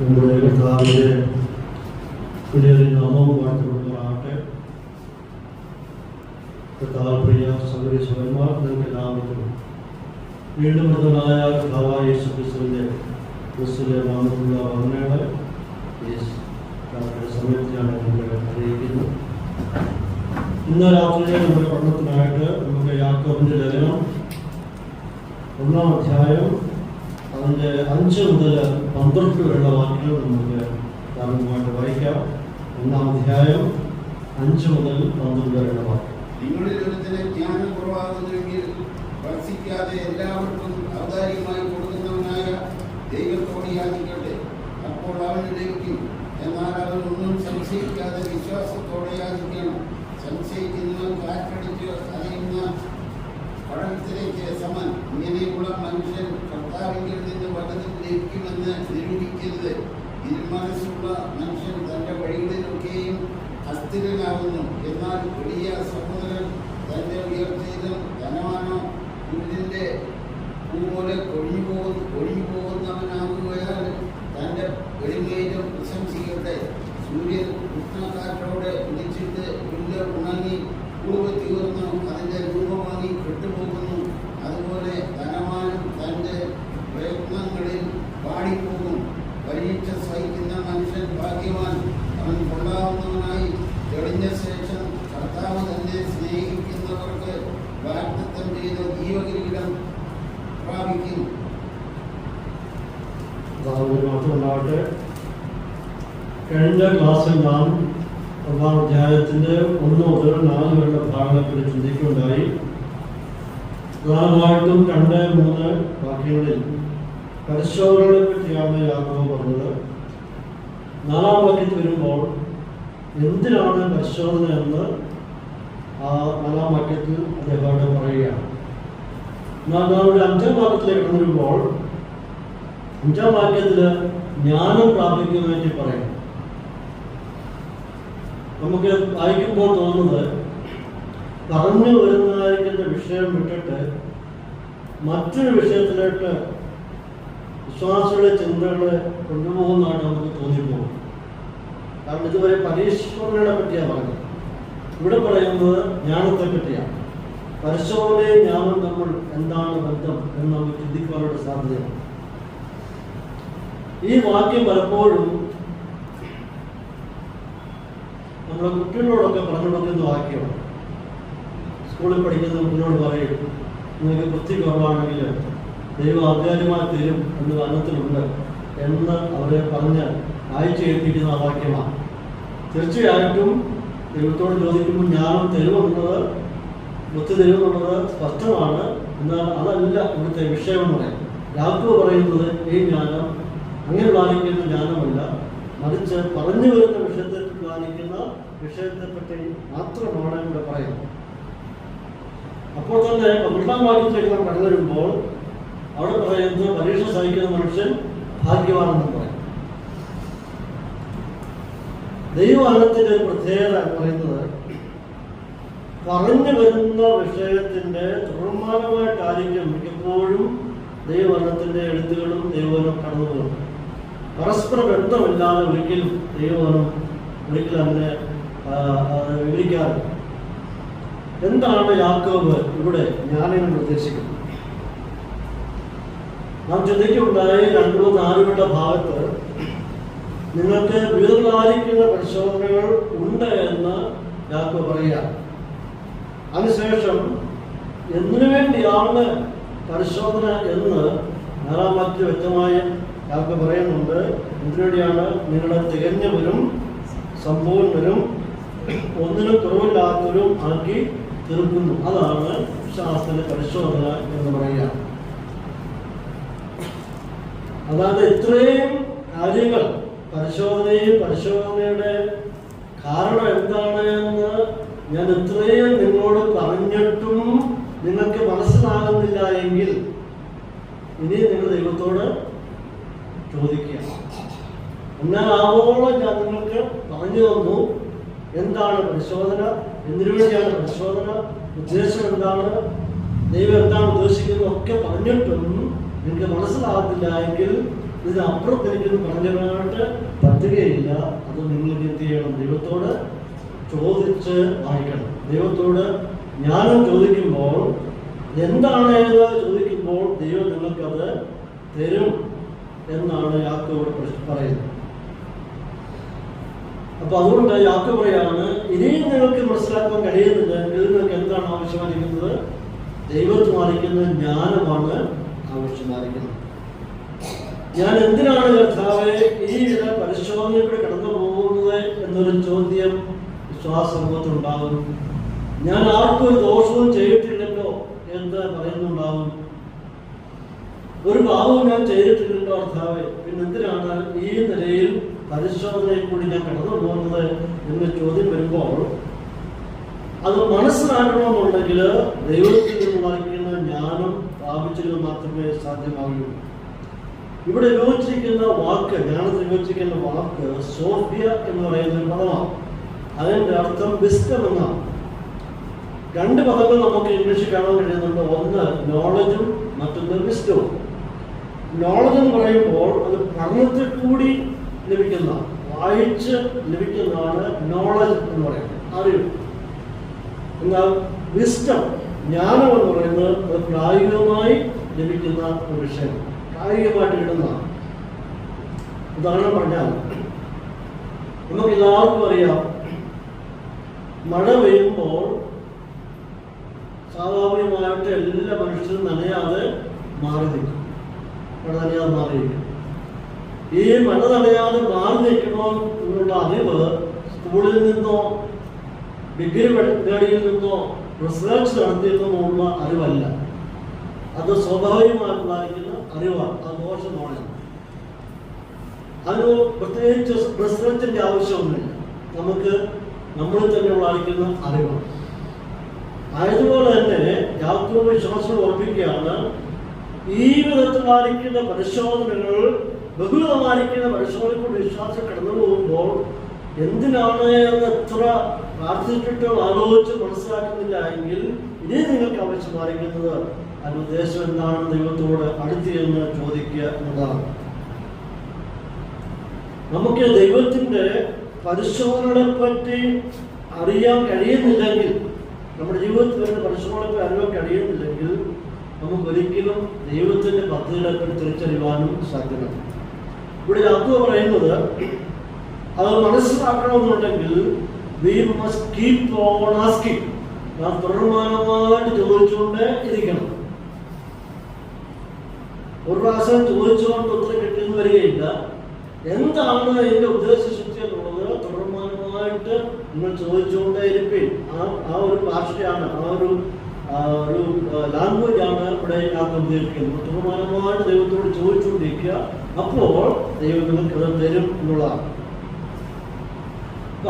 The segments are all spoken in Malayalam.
നമ്മുടെ കർത്താവിൻ്റെ വലിയ നാമവും വാഴ്ത്തപ്പെടുന്നതാകട്ടെ. കർത്താവ് പ്രിയ സഹോദരി സഹോദരന്മാർ, നിങ്ങൾക്ക് എല്ലാവർക്കും വീണ്ടും മൃതനായ കർത്താവായ യേശു ക്രിസ്തുവിൻ്റെ നാമത്തിലുള്ള വന്ദനങ്ങൾ ഈ സമയത്ത് ഞാൻ നിങ്ങളെ അറിയിക്കുന്നു. ഇന്ന് രാത്രി നമ്മുടെ പഠനത്തിനായിട്ട് നമുക്ക് യാക്കോബിൻ്റെ ലേഖനം 1-ാം അധ്യായം അതിൻ്റെ 5 മുതൽ 12 വരെയുള്ള വാക്യങ്ങൾ നമുക്ക് ധാരാളമായിട്ട് വായിക്കാം. 1-ാം അധ്യായം 5 മുതൽ 12 വരെയുള്ള വാക്യം. നിങ്ങളിൽ ഒരുത്തന് ജ്ഞാനം കുറവാകുന്നുവെങ്കിൽ ഭക്ഷിക്കാതെ എല്ലാവർക്കും ഔദാര്യമായി കൊടുക്കുന്നവനായ ദൈവത്തോട് യാചിക്കട്ടെ, അപ്പോൾ അവന് ലഭിക്കും. എന്നാൽ അവൻ ഒന്നും സംശയിക്കാതെ വിശ്വാസത്തോടെ യാചിക്കണം. സംശയിക്കുന്നവൻ കാറ്റടിച്ച് അറിയുന്ന പഠനത്തിലേക്ക് സമൻ. ഇങ്ങനെയുള്ള മനുഷ്യൻ കർത്താവിങ്കിൽ നിന്ന് വല്ലതും ലഭിക്കുമെന്ന് നിരൂപിക്കരുത്. ഇരുമനസ്സുള്ള മനുഷ്യൻ തൻ്റെ വഴികളിലൊക്കെയും അസ്ഥിരനാകുന്നു. എന്നാൽ വലിയ സഹോദരൻ തൻ്റെ ഉയർച്ചയിലും ധനവാനോ സൂര്യൻ്റെ പൂ പോലെ ഒഴിഞ്ഞു പോകുന്നവനാകുകയാൽ തൻ്റെ എളിമയിലും പ്രശംസിക്കട്ടെ. സൂര്യൻ ഉഷ്ണക്കാറ്റോടെ ഉദിച്ചിട്ട് പുല്ല് ഉണങ്ങി പൂവ് തീർന്നു അതിൻ്റെ രൂപമാകി കെട്ടുപോകുന്നു. അതുപോലെ ധനവാനും തൻ്റെ പ്രയത്നങ്ങളിൽ പാടിപ്പോകും. പരീക്ഷ സഹിക്കുന്ന മനുഷ്യൻ ഭാഗ്യവാൻ. അവൻ കൊള്ളാവുന്നവനായി തെളിഞ്ഞ ശേഷം കർത്താവ് തന്നെ സ്നേഹിക്കുന്നവർക്ക് വാഗ്ദത്തം ചെയ്ത ജീവകിരീടം പ്രാപിക്കും. മാത്രമല്ലാവട്ടെ, കഴിഞ്ഞ ക്ലാസ്സിൽ നാം 1-ാം അധ്യായത്തിൻ്റെ 1 മുതൽ 4 വരെയുള്ള ഭാഗങ്ങളെ ചിന്തിക്കുകയുണ്ടായി. പ്രധാനമായിട്ടും 2-3 വാക്യങ്ങളിൽ പരിശോധനകളെ പറ്റിയാണ് യാക്കോബ് പറഞ്ഞത്. 4-ാം വാക്യത്തിൽ വരുമ്പോൾ എന്തിനാണ് പരിശോധന എന്ന് ആ 4-ാം വാക്യത്തിൽ അദ്ദേഹം പറയുകയാണ്. എന്നാൽ നാം 5-ാം വാക്യത്തിലേക്ക് കടന്നു വരുമ്പോൾ 5-ാം വാക്യത്തിൽ ജ്ഞാനം പ്രാപിക്കാൻ വേണ്ടി പറയും. നമുക്ക് വായിക്കുമ്പോൾ തോന്നുന്നത് പറഞ്ഞു വരുന്നതായിരിക്കുന്ന വിഷയം വിട്ടിട്ട് മറ്റൊരു വിഷയത്തിലേക്ക് വിശ്വാസികളുടെ ചിന്തകളെ കൊണ്ടുപോകുന്നതാണ് നമുക്ക് തോന്നിപ്പോകും. കാരണം ഇതുവരെ പരിശോധനകളെ പറ്റിയാണ് പറഞ്ഞത്. ഇവിടെ പറയുന്നത് ജ്ഞാനത്തെ പറ്റിയാണ്. പരിശോധനയും ജ്ഞാനം നമ്മൾ എന്താണ് ബന്ധം എന്ന് നമുക്ക് ചിന്തിക്കുവാനുള്ള സാധ്യതയാണ്. ഈ വാക്യം പലപ്പോഴും നമ്മുടെ കുട്ടികളോടൊക്കെ പറഞ്ഞു കൊടുക്കുന്ന വാക്യമാണ്. സ്കൂളിൽ പഠിക്കുന്ന കുട്ടികളോട് പറയും, നിങ്ങൾക്ക് വൃത്തി കുറവാണെങ്കിൽ ദൈവം അധികാരമായി തരും എന്ന് വചനത്തിലുണ്ട് എന്ന് അവരെ പറഞ്ഞ് അയച്ചു കേൾപ്പിക്കുന്ന വാക്യമാണ്. തീർച്ചയായിട്ടും ദൈവത്തോട് ചോദിക്കുമ്പോൾ ജ്ഞാനം തരുമെന്നത്, വൃത്തി തരുമെന്നുള്ളത് സ്പഷ്ടമാണ്. എന്നാൽ അതല്ല ഇവിടുത്തെ വിഷയം എന്ന് പറയും. യാക്കോബ് പറയുന്നത് ഈ ജ്ഞാനം അങ്ങനെ പാലിക്കുന്ന ജ്ഞാനമല്ല, മറിച്ച് പറഞ്ഞു വരുന്ന വിഷയത്തെ പാലിക്കുന്ന വിഷയത്തെപ്പറ്റി മാത്രമാണ് ഇവിടെ പറയുന്നത്. അപ്പോൾ തന്നെ 12-ാം വാക്യത്തിലേക്ക് നാം കടന്നു വരുമ്പോൾ അവിടെ പറയുന്നത് പരീക്ഷ സഹിക്കുന്ന മനുഷ്യൻ ഭാഗ്യവാനെന്ന് പറയും. ദൈവവചനത്തിൻ്റെ ഒരു പ്രത്യേകത എന്ന് പറയുന്നത് പറഞ്ഞു വരുന്ന വിഷയത്തിൻ്റെ തുടർമാനമായിട്ടായിരിക്കും മിക്കപ്പോഴും ദൈവവചനത്തിൻ്റെ എഴുത്തുകളും ദൈവവചനം കടന്നു പോകുന്നത്. പരസ്പര ബന്ധമില്ലാതെ ഒരിക്കലും ദൈവവചനം അങ്ങനെ വിവരിക്കാറില്ല. എന്താണ് യാക്കോബ് ഇവിടെ ജ്ഞാനം നിർദ്ദേശിക്കുന്നത്? നാം ചിന്തിക്കുണ്ടായി 2-4 ഭാഗത്ത് നിങ്ങൾക്ക് വീർലാലിക്കുന്ന പരിശോധനകൾ ഉണ്ട് എന്ന് യാക്കോബ് പറയുക. അതിനുശേഷം എന്തിനു വേണ്ടിയാണ് പരിശോധന എന്ന് 4-ാം വാക്യത്തിൽ വ്യക്തമായി യാക്കോബ് പറയുന്നുണ്ട്. എന്തിനുവേണ്ടിയാണ്? നിങ്ങളെ തികഞ്ഞവരും സമ്പൂർണ്ണരും ഒന്നിനും കുറവില്ലാത്തവരും ആക്കി തീർക്കുന്നു. അതാണ് വിശ്വാസത്തിന്റെ പരിശോധന എന്ന് പറയുക. അതായത് ഇത്രയും കാര്യങ്ങൾ, പരിശോധനയുടെ കാരണം എന്താണ് എന്ന് ഞാൻ ഇത്രയും നിങ്ങളോട് പറഞ്ഞിട്ടും നിങ്ങൾക്ക് മനസ്സിലാകുന്നില്ല എങ്കിൽ ഇനി നിങ്ങൾ ദൈവത്തോട് ചോദിക്കുക. എന്നാൽ ആവോളം ഞാൻ നിങ്ങൾക്ക് പറഞ്ഞു തന്നു എന്താണ് പരിശോധന, എന്തിനു വേണ്ടിയാണ് പരിശോധന, ഉദ്ദേശം എന്താണ്, ദൈവം എന്താണ് ഉദ്ദേശിക്കുന്നത് ഒക്കെ പറഞ്ഞിട്ടും നിങ്ങൾക്ക് മനസ്സിലാകത്തില്ല എങ്കിൽ ഇതിനപ്പുറത്ത് എനിക്കൊന്ന് പറഞ്ഞതായിട്ട് പറ്റുകയില്ല. അത് നിങ്ങൾക്ക് എന്ത് ചെയ്യണം? ദൈവത്തോട് ചോദിച്ച് വായിക്കണം. ദൈവത്തോട് ജ്ഞാനം ചോദിക്കുമ്പോൾ, എന്താണ് ഏത് ചോദിക്കുമ്പോൾ ദൈവം നിങ്ങൾക്കത് തരും എന്നാണ് യാക്കോബ് പറയുന്നത്. അപ്പൊ അതുകൊണ്ട് യാക്കോബ് പറയാണ്, ഇനിയും നിങ്ങൾക്ക് മനസ്സിലാക്കാൻ കഴിയുന്നില്ലെങ്കിൽ നിങ്ങൾക്ക് എന്താണ് ആവശ്യമായിരിക്കുന്നത്? ദൈവത്തിനായിരിക്കുന്ന ജ്ഞാനമാണ് ആവശ്യമായിരിക്കുന്നത്. ഞാൻ എന്തിനാണ് കർത്താവേ ഈ വിധ പരിശോധനയിലൂടെ കടന്നു പോകുന്നത് എന്നൊരു ചോദ്യം വിശ്വാസമൂഹത്തിലുണ്ടാകും. ഞാൻ ആർക്കും ഒരു ദോഷവും ചെയ്തിട്ടില്ലല്ലോ എന്ന് പറയുന്നുണ്ടാവും. ഒരു പാപവും ഞാൻ ചെയ്തിട്ടില്ലല്ലോ കർത്താവേ, പിന്നെ എന്തിനാണ് ഈ നിലയിൽ പരിശോധനയിൽ കൂടി ഞാൻ കടന്നു പോകുന്നത് എന്ന ചോദ്യം വരുമ്പോൾ, അത് മനസ്സിലാക്കണമെന്നുണ്ടെങ്കിൽ ദൈവത്തിൽ നിന്നുണ്ടായിരിക്കുന്ന ജ്ഞാനം പ്രാപിച്ചത് മാത്രമേ സാധ്യമാകൂ. ഇവിടെ ഉപയോഗിച്ചിരിക്കുന്ന വാക്ക്, ജ്ഞാനത്തിൽ ഉപയോഗിച്ചിരിക്കുന്ന വാക്ക് സോഫിയ എന്ന് പറയുന്ന ഒരു പദമാണ്. അതിൻ്റെ അർത്ഥം വിസ്ഡം എന്നാണ്. രണ്ട് പദങ്ങൾ നമുക്ക് ഇംഗ്ലീഷിൽ കാണാൻ കഴിയുന്നുണ്ട്. ഒന്ന് നോളജും മറ്റൊന്ന് വിസ്ഡവും. നോളജ് എന്ന് പറയുമ്പോൾ അത് പഠനത്തിൽ കൂടി ലഭിക്കുന്ന, വായിച്ച് ലഭിക്കുന്നതാണ് നോളജ് എന്ന് പറയുന്നത്, അറിവ്. എന്നാൽ വിസ്ഡം, ജ്ഞാനം എന്ന് പറയുന്നത് അത് പ്രായോഗികമായി ലഭിക്കുന്ന ഒരു വിഷയം, പ്രായോഗികമായിട്ട് കിട്ടുന്നതാണ്. ഉദാഹരണം പറഞ്ഞാൽ, നമുക്ക് എല്ലാവർക്കും അറിയാം, മഴ പെയ്യുമ്പോൾ സ്വാഭാവികമായിട്ട് എല്ലാ മനുഷ്യരും നനയാതെ മാറി നിൽക്കും. മഴ നനയാതെ മാറിയിരിക്കും. ഈ മഴ നനയാതെ മാറി നിൽക്കണോ എന്നുള്ള അറിവ് സ്കൂളിൽ നിന്നോ ഡിഗ്രി പരിപാടിയിൽ നിന്നോ റിസർച്ച് നടത്തിയിരുന്നുള്ള അറിവല്ല. അത് സ്വാഭാവികമായിട്ടുണ്ടായിരിക്കുന്ന അറിവാണ്. അത് ദോഷമാണ്. അതിന് പ്രത്യേകിച്ച് റിസർച്ചിന്റെ ആവശ്യമൊന്നുമില്ല. നമുക്ക് നമ്മളിൽ തന്നെ ഉണ്ടായിരിക്കുന്ന അറിവാണ്. ആയതുപോലെ തന്നെ യാക്കോബ് വിശ്വാസം ഉറപ്പിക്കുകയാണ്, ഈ വിധത്തിലായിരിക്കുന്ന പരിശോധനകൾ, ബഹുവിധമായിരിക്കുന്ന പരിശോധനകൾ വിശ്വാസം കടന്നു പോകുമ്പോൾ എന്തിനാണ് എന്ന് എത്ര പ്രാർത്ഥിച്ചിട്ടും ആലോചിച്ച് മനസ്സിലാക്കുന്നില്ല എങ്കിൽ ഇനി നിങ്ങൾക്ക് ആവശ്യമായിരിക്കുന്നത് അതിന് ഉദ്ദേശം എന്താണ്, ദൈവത്തോട് അടുത്ത് എന്ന് ചോദിക്കുക എന്നതാണ്. നമുക്ക് ദൈവത്തിന്റെ പരിശോധനകളെ പറ്റി അറിയാൻ കഴിയുന്നില്ലെങ്കിൽ, നമ്മുടെ ജീവിതത്തിൽ വരുന്ന പരിശോധനകളെ അറിയാൻ കഴിയുന്നില്ലെങ്കിൽ നമുക്ക് ഒരിക്കലും ദൈവത്തിന്റെ പദ്ധതികളെ പറ്റി തിരിച്ചറിയുവാനും സാധ്യമല്ല. ഇവിടെ യാക്കോബ് പറയുന്നത്, അത് മനസ്സിലാക്കണമെന്നുണ്ടെങ്കിൽ we must keep on asking. നാം തുടർമാനമായിട്ട് ചോദിച്ചുകൊണ്ട് ഇരിക്കണം. ഒരു പ്രാവശ്യം ചോദിച്ചുകൊണ്ട് ഉത്തരം കിട്ടിയെന്ന് വരികയില്ല. എന്താണ് അതിന്റെ ഉദ്ദേശശുദ്ധി എന്നുള്ളത് തുടർമാനമായിട്ട് നിങ്ങൾ ചോദിച്ചുകൊണ്ടേ ഇരിപ്പീൻ. ആ ഒരു ഭാഷയാണ്, ആ ഒരു ലാംഗ്വേജ് ആണ് ഇവിടെ ഉദ്ദേശിക്കുന്നത്. തുടർമാനമായിട്ട് ദൈവത്തോട് ചോദിച്ചുകൊണ്ടിരിക്കുക. അപ്പോൾ ദൈവം നിങ്ങൾക്ക് അത് തരും എന്നുള്ളതാണ്.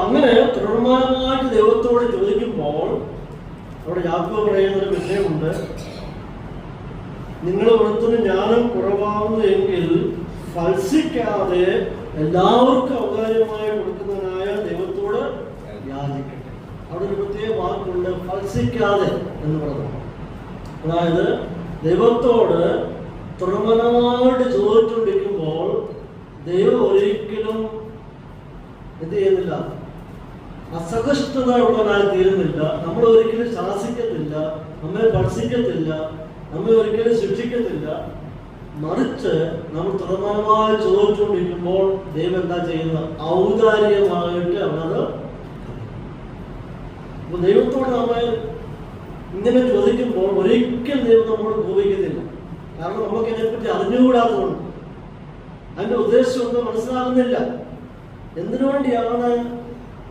അങ്ങനെ തുടർമാനമായിട്ട് ദൈവത്തോട് ചോദിക്കുമ്പോൾ അവിടെ യാക്കോബ് പറയുന്ന ഒരു വിഷയമുണ്ട്. നിങ്ങൾ ഒരുത്തിന് ജ്ഞാനം കുറവാകുന്നു എങ്കിൽ ഫൽസിക്കാതെ എല്ലാവർക്കും ഔദാര്യമായി കൊടുക്കുന്നതിനായ ദൈവത്തോട് യാചിക്കട്ടെ. അവിടെ ഒരു പ്രത്യേക വാക്കുണ്ട്, ഫൽസിക്കാതെ എന്ന് പറഞ്ഞു. അതായത് ദൈവത്തോട് തുടർമാനമായിട്ട് ചോദിച്ചുകൊണ്ടിരിക്കുമ്പോൾ ദൈവം ഒരിക്കലും എന്ത് ചെയ്യുന്നില്ല, അസഹിഷ്ണുത ഉള്ളവനായി തീരുന്നില്ല. നമ്മൾ ഒരിക്കലും ശാസിക്കത്തില്ല, നമ്മെ ഭർഷിക്കത്തില്ല, നമ്മെ ഒരിക്കലും ശിക്ഷിക്കത്തില്ല. മറിച്ച് നമ്മൾ തുടർമാനമായി ചോദിച്ചുകൊണ്ടിരിക്കുമ്പോൾ ദൈവം എന്താ ചെയ്യുന്നത്? ഔദാര്യമായിട്ട് അവനത്. അപ്പൊ ദൈവത്തോട് നമ്മൾ ഇങ്ങനെ ചോദിക്കുമ്പോൾ ഒരിക്കലും ദൈവം നമ്മൾ കോപിക്കുന്നില്ല. കാരണം നമുക്ക് ഇതിനെപ്പറ്റി അറിഞ്ഞുകൂടാത്തതുകൊണ്ട്, അതിന്റെ ഉദ്ദേശം ഒന്നും മനസ്സിലാകുന്നില്ല. എന്തിനു വേണ്ടിയാണ്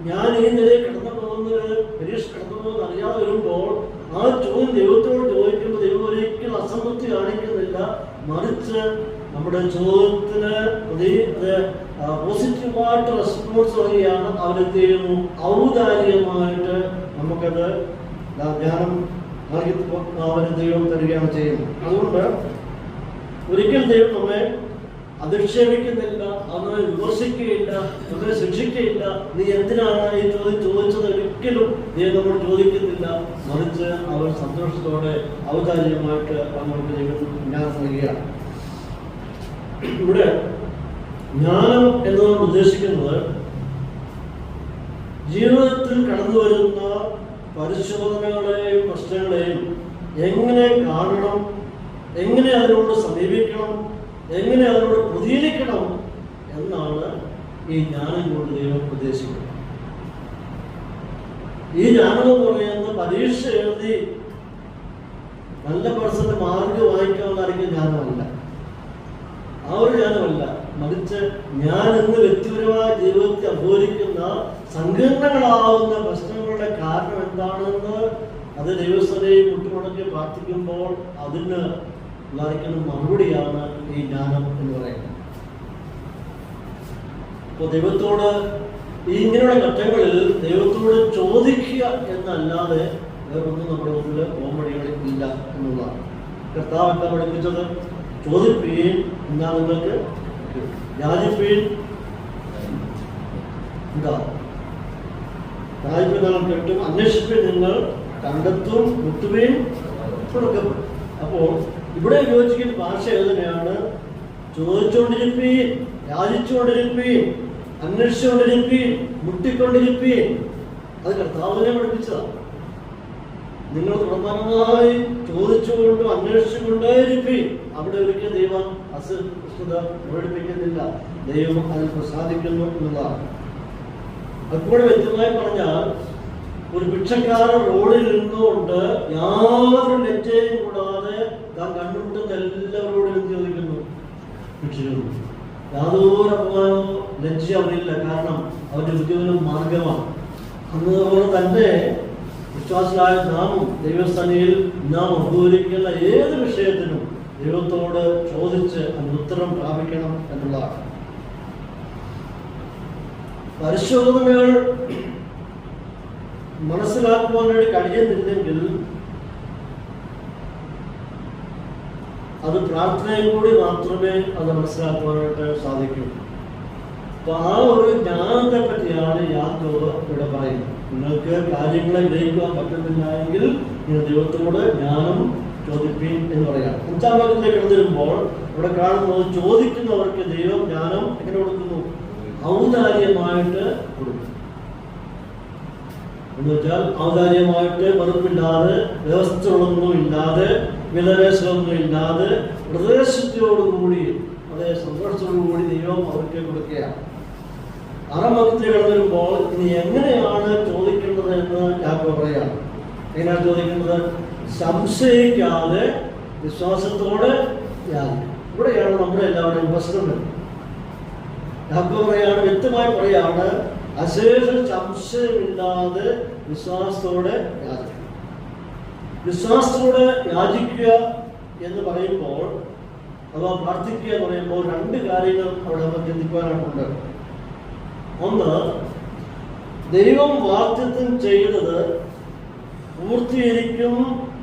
ഞാൻ ഈ നിലയിൽ കടന്നു പോകുന്നത്, പരീക്ഷ കടന്നു പോകുന്നത് അറിയാതെ വരുമ്പോൾ ആ ചോദ്യം ദൈവത്തോട് ചോദിക്കുമ്പോൾ ദൈവം ഒരിക്കലും അസംതൃപ്തി കാണിക്കുന്നില്ല. മറിച്ച് നമ്മുടെ ചോദ്യത്തിന് പോസിറ്റീവായിട്ട് റെസ്പോൺസ് വരികയാണ്. അവരെന്ത് ചെയ്യുന്നു? ഔദാര്യമായിട്ട് നമുക്കത് ജ്ഞാനം അവന് ദൈവം തരികയാണ് ചെയ്യുന്നത്. അതുകൊണ്ട് ഒരിക്കൽ ദൈവം നമ്മെ അധിക്ഷേപിക്കുന്നില്ല, അവനെ വിമർശിക്കുകയില്ല, അവനെ ശിക്ഷിക്കുകയില്ല. നീ എന്തിനാണ് ഈ ചോദ്യം ചോദിച്ചത് ഒരിക്കലും ദൈവം നമ്മൾ ചോദിക്കുന്നില്ല. മറിച്ച് അവർ സന്തോഷത്തോടെ ഔദാര്യമായിട്ട് നമ്മൾക്ക് ദൈവം ജ്ഞാനം നൽകുകയാണ്. ഇവിടെ ജ്ഞാനം എന്നതുകൊണ്ട് ഉദ്ദേശിക്കുന്നത് ജീവിതത്തിൽ കടന്നു വരുന്ന പരിശോധനകളെയും പ്രശ്നങ്ങളെയും എങ്ങനെ കാണണം, എങ്ങനെ അതിനോട് സമീപിക്കണം, എങ്ങനെ അതിനോട് പ്രതികരിക്കണം എന്നാണ് ഈ ജ്ഞാനം കൊണ്ട് ദൈവം ഉദ്ദേശിക്കുന്നത്. ഈ ജ്ഞാനം എന്ന് പറയുന്നത് പരീക്ഷ എഴുതി നല്ല പെർസെന്റ് മാർക്ക് വാങ്ങിക്കാവുന്ന ജ്ഞാനമല്ല, ആ ഒരു ജ്ഞാനമല്ല. മറിച്ച് ഞാൻ ഇന്ന് വ്യക്തിപരമായ ജീവിതത്തിൽ അഭിമുഖീകരിക്കുന്ന സങ്കീർണങ്ങളാവുന്ന പ്രശ്നങ്ങളുടെ കാരണം എന്താണെന്ന് അത് ദൈവസ്ഥതയെ മുട്ടുമുടക്കി പ്രാർത്ഥിക്കുമ്പോൾ അതിന് ലഭിക്കുന്ന മറുപടിയാണ് ഈ ജ്ഞാനം എന്ന് പറയുന്നത്. അപ്പോൾ ദൈവത്തോട് ഇങ്ങനെയുള്ള ഘട്ടങ്ങളിൽ ദൈവത്തോട് ചോദിക്കുക എന്നല്ലാതെ വേറൊന്നും നമ്മുടെ മുമ്പിൽ കോമഡികളിൽ ഇല്ല എന്നുള്ളതാണ്. കർത്താവ് എന്താ പഠിപ്പിച്ചത്? ചോദിപ്പീൻ എന്നാൽ നിങ്ങൾക്ക് യാചിപ്പീൻ, എന്താ യാചിപ്പീൻ നിങ്ങൾ കിട്ടും, അന്വേഷിപ്പീൻ നിങ്ങൾ കണ്ടെത്തും, മുട്ടുവീൻ തുറക്കപ്പെടും. അപ്പോൾ ഇവിടെ ഉപയോഗിച്ചിരിക്കുന്ന ഭാഷ ഏതിനെയാണ്? ചോദിച്ചുകൊണ്ടിരിപ്പീൻ, യാചിച്ചുകൊണ്ടിരിപ്പീൻ, അന്വേഷിച്ചുകൊണ്ടിരിപ്പീൻ, മുട്ടിക്കൊണ്ടിരിപ്പീൻ. അത് കർത്താവിനെ പഠിപ്പിച്ചതാണ്. നിങ്ങൾ പ്രധാനമായി ചോദിച്ചുകൊണ്ടും അന്വേഷിച്ചുകൊണ്ടേയിരിപ്പീൻ. അവിടെ ഒരിക്കലും ദൈവം അസഹിഷ്ണുത പ്രകടിപ്പിക്കുന്നില്ല, ദൈവം അതിൽ പ്രസാദിക്കുന്നു എന്നുള്ളതാണ്. അതുപോലെ വ്യക്തമായി പറഞ്ഞാൽ ഒരു ഭിക്ഷക്കാരൻ റോഡിൽ നിന്നുകൊണ്ട് യാതൊരു ലജ്ജയും കൂടാതെ താൻ കണ്ടുമുട്ടുന്ന എല്ലാവരോടും എന്ത് ചോദിക്കുന്നു? ഭിക്ഷിക്കുന്നു. യാതൊരു അപമാനമോ ലജ്ജ അവരില്ല, കാരണം അവരുടെ ഉദ്യോഗം മാർഗമാണ്. അതുപോലെ തന്നെ വിശ്വാസികളായ നാമും ദൈവസ്ഥാനിയിൽ നാം അഭിമുഖീകരിക്കുന്ന ഏത് വിഷയത്തിനും ദൈവത്തോട് ചോദിച്ച് അതിന് ഉത്തരം പ്രാപിക്കണം എന്നുള്ളതാണ്. പരിശോധനകൾ മനസ്സിലാക്കുവാൻ വേണ്ടി കഴിയുന്നില്ലെങ്കിൽ അത് പ്രാർത്ഥനയിൽ കൂടി മാത്രമേ അത് മനസ്സിലാക്കുവാനായിട്ട് സാധിക്കൂ. അപ്പൊ ആ ഒരു ജ്ഞാനത്തെ പറ്റിയാണ് യാക്കോബ് ഇവിടെ പറയുന്നത്. നിങ്ങൾക്ക് കാര്യങ്ങളെ ഗ്രഹിക്കുവാൻ പറ്റുന്നില്ല എങ്കിൽ നിങ്ങൾ ദൈവത്തോട് ജ്ഞാനം ചോദിപ്പീൻ എന്ന് പറയാം. 5-ാം ഭാഗത്തിലേക്ക് കടന്നു വരുമ്പോൾ ഇവിടെ കാണുന്നത് ചോദിക്കുന്നവർക്ക് ദൈവം ജ്ഞാനം എങ്ങനെ കൊടുക്കുന്നു? ഔദാര്യമായിട്ട് കൊടുക്കും. എന്ന് വെച്ചാൽ ഔദാര്യമായിട്ട് വെറുപ്പില്ലാതെ, വ്യവസ്ഥകളൊന്നും ഇല്ലാതെ, വിലവേശമൊന്നും ഇല്ലാതെ, പ്രദേശത്തോടുകൂടി വളരെ സന്തോഷത്തോടുകൂടി ദൈവം അവർക്ക് കൊടുക്കുകയാണ്. 6-ാം ഭാഗത്തിലേക്ക് കടന്നു വരുമ്പോൾ ഇനി എങ്ങനെയാണ് ചോദിക്കേണ്ടത് എന്ന് യാക്കോബ് പറയാണ്. എങ്ങനെയാണ് ചോദിക്കുന്നത്? സംശയിക്കാതെ വിശ്വാസത്തോടെ യാചിക്കും. ഇവിടെയാണ് നമ്മുടെ എല്ലാവരുടെയും പ്രശ്നം വരുന്നത്. യാക്കോബ് പറയാണ്, വ്യക്തമായി പറയാണ്, അശേഷ സംശയമില്ലാതെ വിശ്വാസത്തോടെ യാചിക്കുക. വിശ്വാസത്തോടെ യാചിക്കുക എന്ന് പറയുമ്പോൾ അഥവാ പ്രാർത്ഥിക്കുക എന്ന് പറയുമ്പോൾ 2 കാര്യങ്ങൾ അവിടെ നമ്മൾ ചിന്തിക്കുവാനായിട്ടുണ്ട്. ഒന്ന്, ദൈവം വാഗ്ദത്തം ചെയ്തത് പൂർത്തീകരിക്കും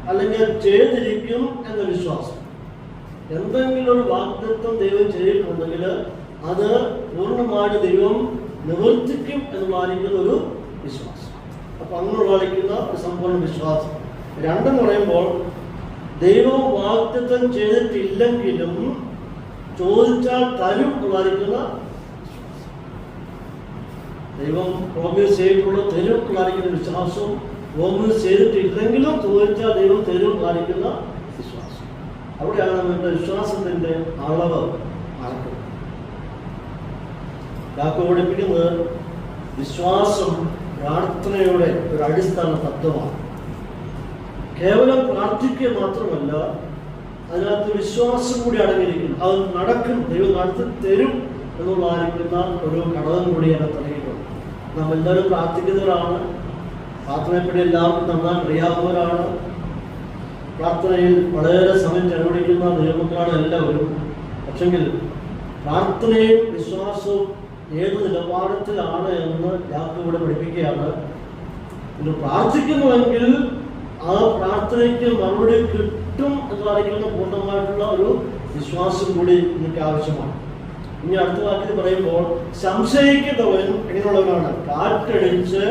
അല്ലെങ്കിൽ ചെയ്തിരിക്കും എന്ന വിശ്വാസം. എന്തെങ്കിലും ഒരു വാഗ്ദത്തം ദൈവം ചെയ്തിട്ടുണ്ടെങ്കിൽ അത് പൂർണ്ണമായിട്ട് ദൈവം നിവർത്തിക്കും എന്ന് പാലിക്കുന്ന ഒരു വിശ്വാസം. അപ്പൊ അങ്ങനെ പാലിക്കുന്ന ഒരു സമ്പൂർണ്ണ വിശ്വാസം. 2 എന്ന് പറയുമ്പോൾ ദൈവം വാഗ്ദത്തം ചെയ്തിട്ടില്ലെങ്കിലും ചോദിച്ചാൽ തരും എന്ന് പാലിക്കുന്ന ദൈവം പ്രോമിസ് ചെയ്തിട്ടുള്ള തരും കാണിക്കുന്ന വിശ്വാസവും, പ്രോമിസ് ചെയ്തിട്ടില്ലെങ്കിലും ചോദിച്ചാൽ ദൈവം തരും കാണിക്കുന്ന വിശ്വാസം. അവിടെയാണ് നമ്മുടെ വിശ്വാസത്തിന്റെ അളവ് അളക്കുന്നത്. യാക്കോബ് പഠിപ്പിക്കുന്നത് വിശ്വാസം പ്രാർത്ഥനയുടെ ഒരു അടിസ്ഥാന തത്വമാണ്. കേവലം പ്രാർത്ഥിക്കുക മാത്രമല്ല, അതിനകത്ത് വിശ്വാസം കൂടി അടങ്ങിയിരിക്കുന്നു. അത് നടക്കും, ദൈവം നടത്തി തരും എന്നുള്ളതായിരിക്കുന്ന ഒരു ഘടകം കൂടി അതിനകത്ത് അടങ്ങിയിട്ടുണ്ട്. നാം എല്ലാവരും പ്രാർത്ഥിക്കുന്നവരാണ്, പ്രാർത്ഥനയെപ്പറ്റി എല്ലാവർക്കും നന്നായി അറിയാവുന്നവരാണ്, പ്രാർത്ഥനയിൽ വളരെ സമയം ചെലവഴിക്കുന്ന ദൈവമക്കളാണ് എല്ലാവരും. പക്ഷെങ്കിൽ പ്രാർത്ഥനയും വിശ്വാസവും ഏത് നിലവാരത്തിലാണ് എന്ന് യാക്കോബ് ഇവിടെ പഠിപ്പിക്കുകയാണ്. ഇത് പ്രാർത്ഥിക്കുന്നുവെങ്കിൽ ആ പ്രാർത്ഥനയ്ക്ക് മറുപടി കിട്ടും എന്ന് പറയുന്ന പൂർണ്ണമായിട്ടുള്ള ഒരു വിശ്വാസം കൂടി എനിക്ക് ആവശ്യമാണ്. ഇനി അടുത്ത വാക്യത്തിൽ പറയുമ്പോൾ സംശയിക്കുന്നവൻ എങ്ങനെയുള്ളവനാണ്? കാറ്റടിച്ച്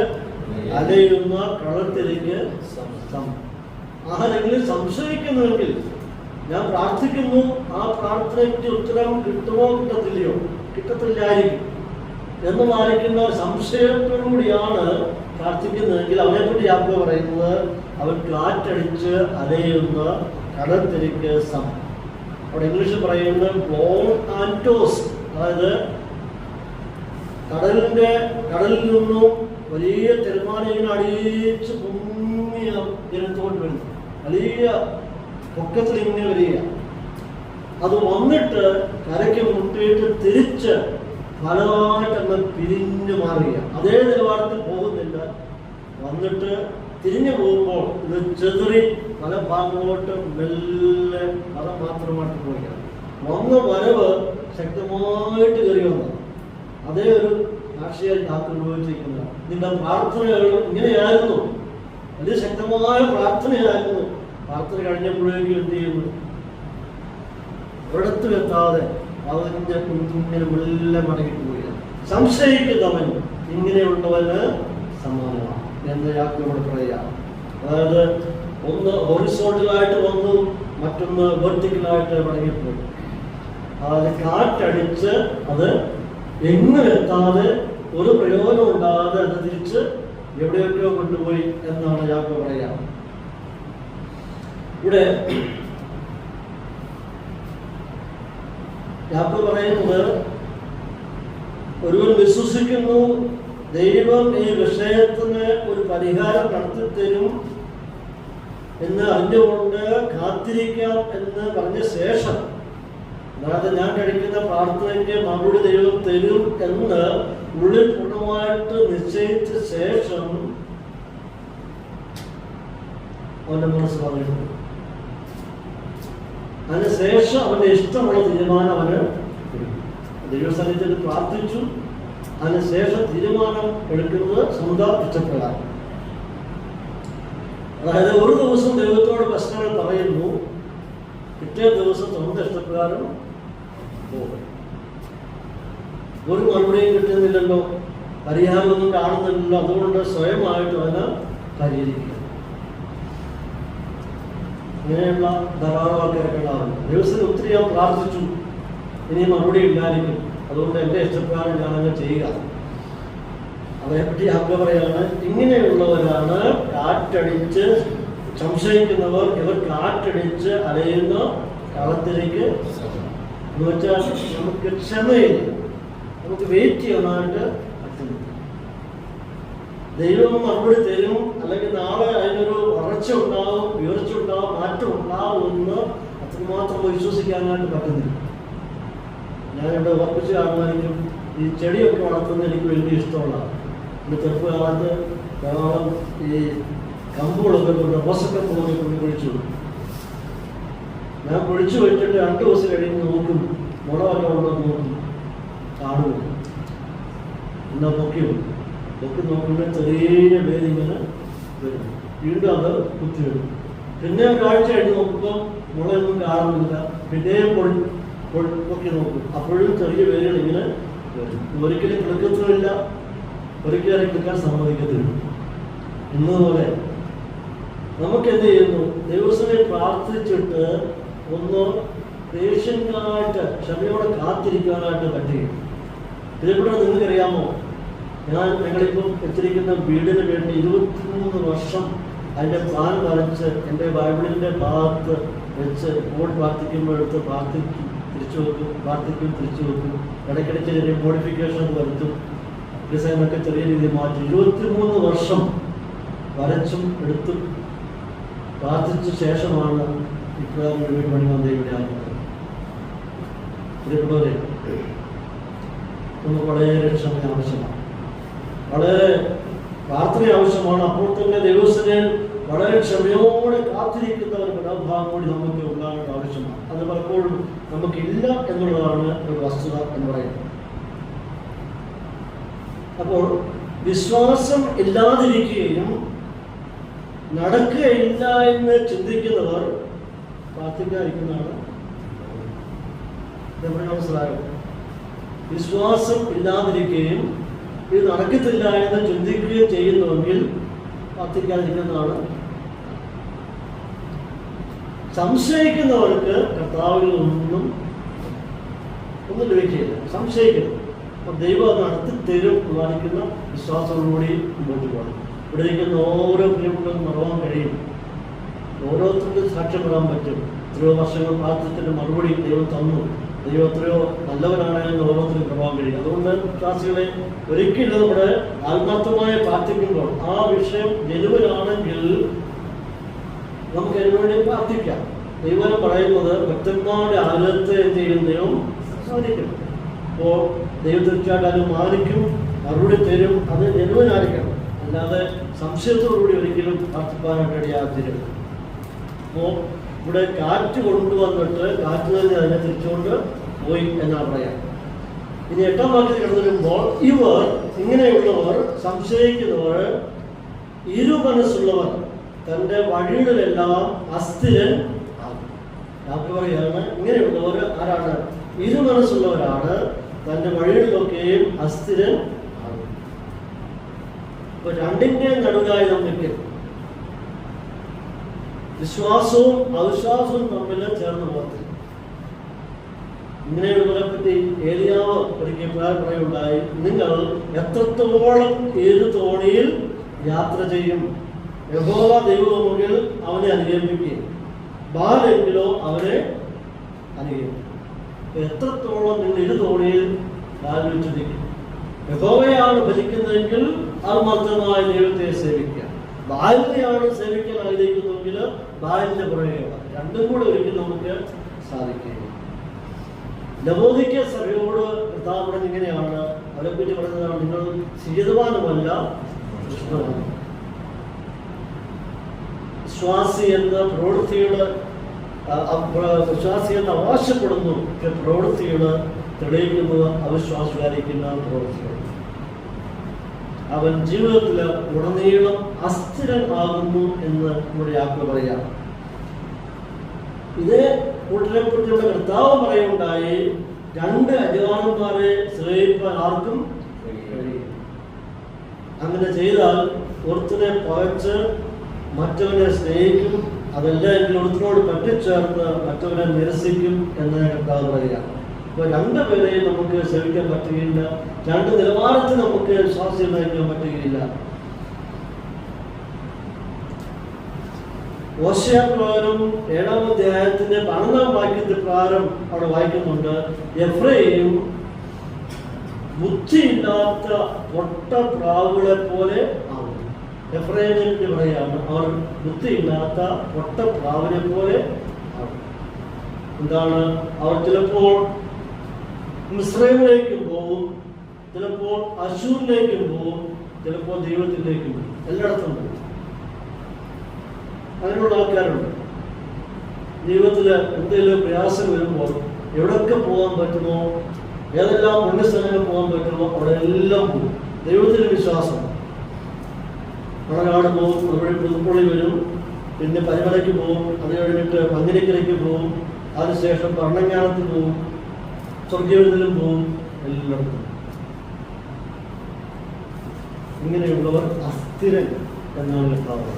അലയുന്ന കളത്തിലേക്ക്. ആരെങ്കിലും സംശയിക്കുന്നുവെങ്കിൽ ഞാൻ പ്രാർത്ഥിക്കുന്നു, ആ പ്രാർത്ഥനയ്ക്ക് ഉത്തരം കിട്ടുമോ കിട്ടത്തില്ലയോ, കിട്ടത്തില്ലായിരിക്കും എന്ന് മാനിക്കുന്ന സംശയത്തോടുകൂടിയാണ് പ്രാർത്ഥിക്കുന്നതെങ്കിൽ അവനെപ്പറ്റി യാക്കോബ് പറയുന്നത് അവൻ കാറ്റടിച്ച് അലയുന്ന കടൽത്തിരക്ക് സമം. അവിടെ ഇംഗ്ലീഷിൽ പറയുന്നത് ബ്ലോൺ ആൻഡ് ടോസ്, അതായത് കടലിൽ നിന്നും വലിയ തിരമാലകൾ അടിയിച്ച് പൊങ്ങിയ ജലത്തോട്ട് വരുന്നു, വലിയ പൊക്കത്തിൽ ഇങ്ങനെ വരിക. അത് വന്നിട്ട് കരയ്ക്ക് മുട്ടിയിട്ട് തിരിച്ച് ഫലമായിട്ടങ്ങ് പിരിഞ്ഞു മാറുക. അതേ നിലവാരത്തിൽ പോകുന്നില്ല, വന്നിട്ട് തിരിഞ്ഞു പോകുമ്പോൾ ഇത് ചെതറി പല ഭാഗങ്ങളോട്ട് മെല്ലെ ഫലം മാത്രമായിട്ട് പോവുകയാണ്. വന്ന വരവ് ശക്തമായിട്ട് കയറി വന്നത് അതേ ഒരു രാഷ്ട്രീയ യാത്ര ഉപയോഗിച്ചിരിക്കുന്നത്. നിങ്ങളുടെ പ്രാർത്ഥനകൾ ഇങ്ങനെയായിരുന്നു, വലിയ ശക്തമായ പ്രാർത്ഥനയായിരുന്നു. പ്രാർത്ഥന കഴിഞ്ഞപ്പോഴേക്കും എന്ത് ചെയ്യുന്നു? ഒരിടത്തും എത്താതെ അവൻ്റെ ഇങ്ങനെ മെല്ലെ മടങ്ങിട്ട് പോവുകയാണ്. സംശയിക്കുന്നവൻ ഇങ്ങനെയുള്ളവന് സമാനമാണ് എന്ന് യാക്കോബ് പറയുക. അതായത് ഒന്ന് ഹൊറിസോണ്ടലായിട്ട് വന്നു, മറ്റൊന്ന് വെർട്ടിക്കലായിട്ട് മടങ്ങിപ്പോയി. അതായത് കാറ്റടിച്ച് അത് എങ്ങും എത്താതെ ഒരു പ്രയോജനം ഉണ്ടാകാതെ അത് തിരിച്ച് എവിടെയൊക്കെയോ കൊണ്ടുപോയി എന്നാണ് യാക്കോബ് പറയുക. ഇവിടെ യാക്കോബ് പറയുന്നത്, ഒരുവൻ വിശ്വസിക്കുന്നു ദൈവം ഈ വിഷയത്തിന് ഒരു പരിഹാരം നടത്തിത്തരും എന്ന് അറിഞ്ഞുകൊണ്ട് കാത്തിരിക്കാം എന്ന് പറഞ്ഞ ശേഷം, അതായത് ഞാൻ കഴിക്കുന്ന പ്രാർത്ഥനയ്ക്ക് മറുപടി ദൈവം തരും എന്ന് ഉള്ളിൽ പൂർണ്ണമായിട്ട് നിശ്ചയിച്ച ശേഷം അവന്റെ മനസ്സ് പറയുന്നു. അതിനുശേഷം അവന്റെ ഇഷ്ടമുള്ള തീരുമാനം അവന് ദൈവസ്ഥാനത്തിൽ പ്രാർത്ഥിച്ചു. അതിനുശേഷം തീരുമാനം എടുക്കുന്നത് സ്വന്തം ഇഷ്ടപ്രകാരം. അതായത് ഒരു ദിവസം ദൈവത്തോട് പ്രശ്നങ്ങൾ പറയുന്നു, പിറ്റേ ദിവസം സ്വന്തം ഇഷ്ടപ്രകാരം പോകും. ഒരു മറുപടിയും കിട്ടുന്നില്ലല്ലോ, പരിഹാരമൊന്നും കാണുന്നില്ലല്ലോ, അതുകൊണ്ട് സ്വയമായിട്ട് അവന് പരിഹരിക്കുക. ഇങ്ങനെയുള്ള ധാരാളം ആൾക്കാരൊക്കെ ഉണ്ടാവുന്നു. ദിവസം ഒത്തിരി ഞാൻ പ്രാർത്ഥിച്ചു, ഇനി മറുപടി ഇല്ലായിരിക്കും, അതുകൊണ്ട് എൻ്റെ ഇഷ്ടപ്രകാരം ഞാനങ്ങ് ചെയ്യുക. അതേപ്പറ്റി യാക്കോബ് പറയാണ്, ഇങ്ങനെയുള്ളവരാണ് കാറ്റടിച്ച് സംശയിക്കുന്നവർ. ഇവർ കാറ്റടിച്ച് അലയുന്ന കളത്തിലേക്ക് എന്ന് വെച്ചാൽ നമുക്ക് ക്ഷമയില്ല, നമുക്ക് വെയിറ്റ് ചെയ്യാനായിട്ട് പറ്റുന്നു. ദൈവം മറുപടി തരും, അല്ലെങ്കിൽ നാളെ അതിനൊരു വളർച്ച ഉണ്ടാവും, ഉയർച്ച ഉണ്ടാവും, മാറ്റം ഉണ്ടാവും എന്ന് അത്രമാത്രം വിശ്വസിക്കാനായിട്ട് പറ്റുന്നില്ല. ഞാനിവിടെ ഉറപ്പിച്ച് കാണുമായിരിക്കും, ഈ ചെടിയൊക്കെ വളർത്തുന്നത് എനിക്ക് വലിയ ഇഷ്ടമുള്ളതാണ്. എൻ്റെ ചെറുപ്പകാലത്ത് ധാരാളം ഈ കമ്പുകളൊക്കെ കൊണ്ട് റോസക്കമ്പുകളൊക്കെ കൊണ്ട് പൊഴിച്ചു കൊടുക്കും. ഞാൻ പൊഴിച്ചു വെച്ചിട്ട് 2 ദിവസം കഴിഞ്ഞ് നോക്കും, മുളകൊക്കെ ഉണ്ടോ നോക്കും, കാണുന്നു. എന്നാ പൊക്കി നോക്കുമ്പോൾ ചെറിയ വേരിങ്ങനെ വരും, വീണ്ടും അത് കുത്തിയിടും. പിന്നെ ഒരാഴ്ച കഴിഞ്ഞ് നോക്കുമ്പോൾ മുളയൊന്നും കാണുന്നില്ല, പിന്നെയും പൊക്കി നോക്കും, അപ്പോഴും ചെറിയ വേരുകൾ ഇങ്ങനെ വരും. ഒരിക്കലും കിളുക്കത്തുമില്ല, ഒരിക്കലും കിളുക്കാൻ സമ്മതിക്കത്തില്ല. എന്നതുപോലെ നമുക്ക് എന്ത് ചെയ്യുന്നു? ദിവസമേ പ്രാർത്ഥിച്ചിട്ട് ഒന്ന് പേഷ്യൻ്റായിട്ട് ക്ഷമയോടെ കാത്തിരിക്കാനായിട്ട് പറ്റുകയും. ഇതിലൂടെ നിങ്ങൾക്കറിയാമോ, ഞങ്ങളിപ്പം എത്തിരിക്കുന്ന വീടിന് വേണ്ടി 23 വർഷം അതിൻ്റെ പ്ലാൻ വരച്ച് എൻ്റെ ബൈബിളിൻ്റെ ഭാഗത്ത് വെച്ച് ബോർഡ് പ്രാർത്ഥിക്കുമ്പോഴെടുത്ത് പ്രാർത്ഥിക്കും, തിരിച്ചു വെക്കും, പ്രാർത്ഥിക്കും, തിരിച്ചു വെക്കും. ഇടയ്ക്കിടയ്ക്ക് ചെറിയ മോഡിഫിക്കേഷൻ വരുത്തും, ഡിസൈനൊക്കെ ചെറിയ രീതിയിൽ മാറ്റി 23 വർഷം വരച്ചും എടുത്തും പ്രാർത്ഥിച്ച ശേഷമാണ് ഇപ്രകാരം വീട് പണി വന്ന് ഇവിടെ ആകുന്നത്. പ്രിയപ്പെട്ടവരെ, നമുക്ക് വളരെ ക്ഷമ ആവശ്യമാണ്, വളരെ പ്രാർത്ഥന ആവശ്യമാണ്. അപ്പോൾ തന്നെ ദൈവസ്ഥനെ വളരെ ക്ഷമയോടെ കാത്തിരിക്കുന്ന ഒരു മനോഭാവം കൂടി നമുക്ക് ഉണ്ടാകേണ്ട ആവശ്യമാണ്. അത് പലപ്പോഴും നമുക്കില്ല എന്നുള്ളതാണ് ഒരു വസ്തുത എന്ന് പറയുന്നത്. അപ്പോൾ വിശ്വാസം ഇല്ലാതിരിക്കുകയും നടക്കുകയില്ല എന്ന് ചിന്തിക്കുന്നവർ പ്രാർത്ഥിക്കാതിരിക്കുന്നതാണ്. മനസ്സിലായോ? വിശ്വാസം ഇല്ലാതിരിക്കുകയും ഇത് നടക്കത്തില്ല എന്ന് ചിന്തിക്കുകയും ചെയ്യുന്നുവെങ്കിൽ പ്രാർത്ഥിക്കാതിരിക്കുന്നതാണ്. സംശയിക്കുന്നവർക്ക് കർത്താവിൽ ഒന്നും ലഭിക്കില്ല. സംശയിക്കുന്നു. അപ്പൊ ദൈവം അത് നടത്തി തരും കാണിക്കുന്ന വിശ്വാസത്തോടുകൂടി മുമ്പോട്ട് പോകണം. ഇവിടെ ഇരിക്കുന്ന ഓരോ പ്രിയപ്പെട്ടതും മറവാൻ കഴിയും. ഓരോരുത്തർക്കും സാക്ഷ്യപ്പെടാൻ പറ്റും. എത്രയോ വർഷങ്ങൾ പ്രാർത്ഥനത്തിന്റെ മറുപടി ദൈവം തന്നു. ദൈവം എത്രയോ നല്ലവനാണെന്ന് ഓരോരുത്തരും പ്രഭാവം കഴിയും. അതുകൊണ്ട് വിശ്വാസികളെ ഒരിക്കലും നമ്മുടെ ആത്മാർത്ഥമായി പ്രാർത്ഥിക്കുമ്പോൾ ആ വിഷയം ജനുവനാണെങ്കിൽ നമുക്ക് അതിനുവേണ്ടി പ്രാർത്ഥിക്കാം. ദൈവം പറയുന്നത് ഭക്തന്മാരുടെ ആഗ്രഹത്തെ എന്ത് ചെയ്യും? ദൈവം സാധിക്കും. അപ്പോൾ ദൈവം തീർച്ചയായിട്ടും അത് മാനിക്കും, മറുപടി തരും. അത് ജനുവനായിരിക്കണം, അല്ലാതെ സംശയത്തോടുകൂടി ഒരിക്കലും പ്രാർത്ഥിക്കാനായിട്ട് ഇടയാകരുത്. അപ്പോൾ ഇവിടെ കാറ്റ് കൊണ്ടുവന്നിട്ട് കാറ്റ് തന്നെ അതിനെ തിരിച്ചുകൊണ്ട് പോയി എന്നാണ് പറയാം. ഇനി 8-ാം വാക്യത്തിൽ കടന്നു വരുമ്പോൾ ഇവർ ഇങ്ങനെയുള്ളവർ സംശയിക്കുന്നവർ ഇരുമനസ്സുള്ളവർ തൻ്റെ വഴികളിലെല്ലാം അസ്ഥിരൻ ആകും. ഡോക്ടർ പറയാണ് ഇങ്ങനെയുള്ളവർ ആരാണ്? ഇരുമനസ്സുള്ളവരാണ്, തൻ്റെ വഴികളിലൊക്കെയും അസ്ഥിരൻ ആകും. ഇപ്പൊ രണ്ടിന്റെ നടുവിലായി നാം നിൽക്കും. വിശ്വാസവും അവിശ്വാസവും തമ്മിൽ ചേർന്ന് പോകത്തില്ല. ഇങ്ങനെയുള്ളവരെ പറ്റി ഏലിയാവ് ഒരിക്കൽ പറയുണ്ടായി, നിങ്ങൾ എത്രത്തോളം ഏത് തോണിയിൽ യാത്ര ചെയ്യും? യഹോവ ദൈവമുമ്പിൽ അവനെ അനുഗമിക്കുകയും ബാലെങ്കിലോ അവരെ അനുഗമിക്കും. എത്രത്തോളം നിങ്ങൾ ഇരു തോണിയിൽ ആലോചിച്ചിരിക്കും. യഹോവയാണ് ഭരിക്കുന്നതെങ്കിൽ ആത്മാർത്ഥമായ ദൈവത്തെ സേവിക്കുക. ബാലിനെയാണ് സേവിക്കാൻ ആഗ്രഹിക്കുന്നതെങ്കിൽ ബാലിന്റെ പുറകെ രണ്ടും കൂടെ ഒരിക്കലും നമുക്ക് സാധിക്കുകയില്ല. ലവോദിക്ക സഭയോട് കർത്താവ് ഇങ്ങനെയാണ് അവരെ പറ്റി പറയുന്നതാണ്, നിങ്ങൾ ശീതവാനുമല്ല കൃഷ്ണവാനും. വിശ്വാസി എന്ന പ്രവൃത്തിയുടെ വിശ്വാസി എന്ന് അവകാശപ്പെടുന്നു, പ്രവൃത്തിയുടെ തെളിയിക്കുന്നത് അവിശ്വാസിയായിരിക്കുന്ന പ്രവൃത്തികൾ. അവൻ ജീവിതത്തിൽ ഉടനീളം അസ്ഥിരൻ ആകുന്നു എന്ന് ഇവിടെ യാക്കോബ് പറയാം. ഇതേ കൂട്ടരെപ്പറ്റിയുള്ള കർത്താവ് പറയുണ്ടായി, രണ്ട് യജമാനന്മാരെ സേവിപ്പാൻ ആർക്കും കഴിയും. അങ്ങനെ ചെയ്താൽ ഒരുത്തനെ പകച്ച് മറ്റവനെ സ്നേഹിക്കും, അതല്ല എങ്കിൽ ഒരുത്തനോട് പറ്റിച്ചേർന്ന് മറ്റവനെ നിരസിക്കും എന്ന് കർത്താവ് പറയാം. അപ്പോൾ രണ്ടുപേരെയും നമുക്ക് സേവിക്കാൻ പറ്റുകയില്ല, രണ്ട് നിലവാരത്തിൽ നമുക്ക് വിശ്വാസം നയിക്കാൻ പറ്റുകയില്ല. ഓശയ പ്രകാരം 7-ാം അധ്യായത്തിന്റെ 12-ാം വാക്യത്തിൽ പ്രകാരം അവിടെ വായിക്കുന്നുണ്ട്, എഫ്രൈം ബുദ്ധിയില്ലാത്ത പൊട്ടപ്രാവുകളെ പോലെ ആവും. എഫ്രൈമിനെ പറ്റി പറയാണ്, അവർ ബുദ്ധിയില്ലാത്ത പൊട്ടപ്രാവിനെ പോലെ ആവും. എന്താണ്? അവർ ചിലപ്പോൾ മിസ്രൈമിലേക്കും പോവും, ചിലപ്പോൾ അശൂരിലേക്കും പോവും, ചിലപ്പോൾ ദൈവത്തിലേക്കും പോവും. എല്ലായിടത്തും പോവും. അങ്ങനെയുള്ള ആൾക്കാരുണ്ട്. ജീവിതത്തിൽ എന്തെങ്കിലും പ്രയാസം വരുമ്പോൾ എവിടെയൊക്കെ പോകാൻ പറ്റുമോ, ഏതെല്ലാം പുണ്യസ്ഥലങ്ങളിൽ പോകാൻ പറ്റുമോ അവിടെ എല്ലാം പോകും. ദൈവത്തിന് വിശ്വാസം. മണനാട് പോകും, അവിടെ പുതുപ്പള്ളി വരും, പിന്നെ പരിമലയ്ക്ക് പോകും, അത് കഴിഞ്ഞിട്ട് പന്നിരിക്കലേക്ക് പോകും, അതിനുശേഷം ഭരണങ്ങാനത്തിൽ പോകും, സ്വർഗീയത്തിലും പോകും, എല്ലായിടത്തും. ഇങ്ങനെയുള്ളവർ അസ്ഥിരൻ എന്നാണ് കർത്താവ്.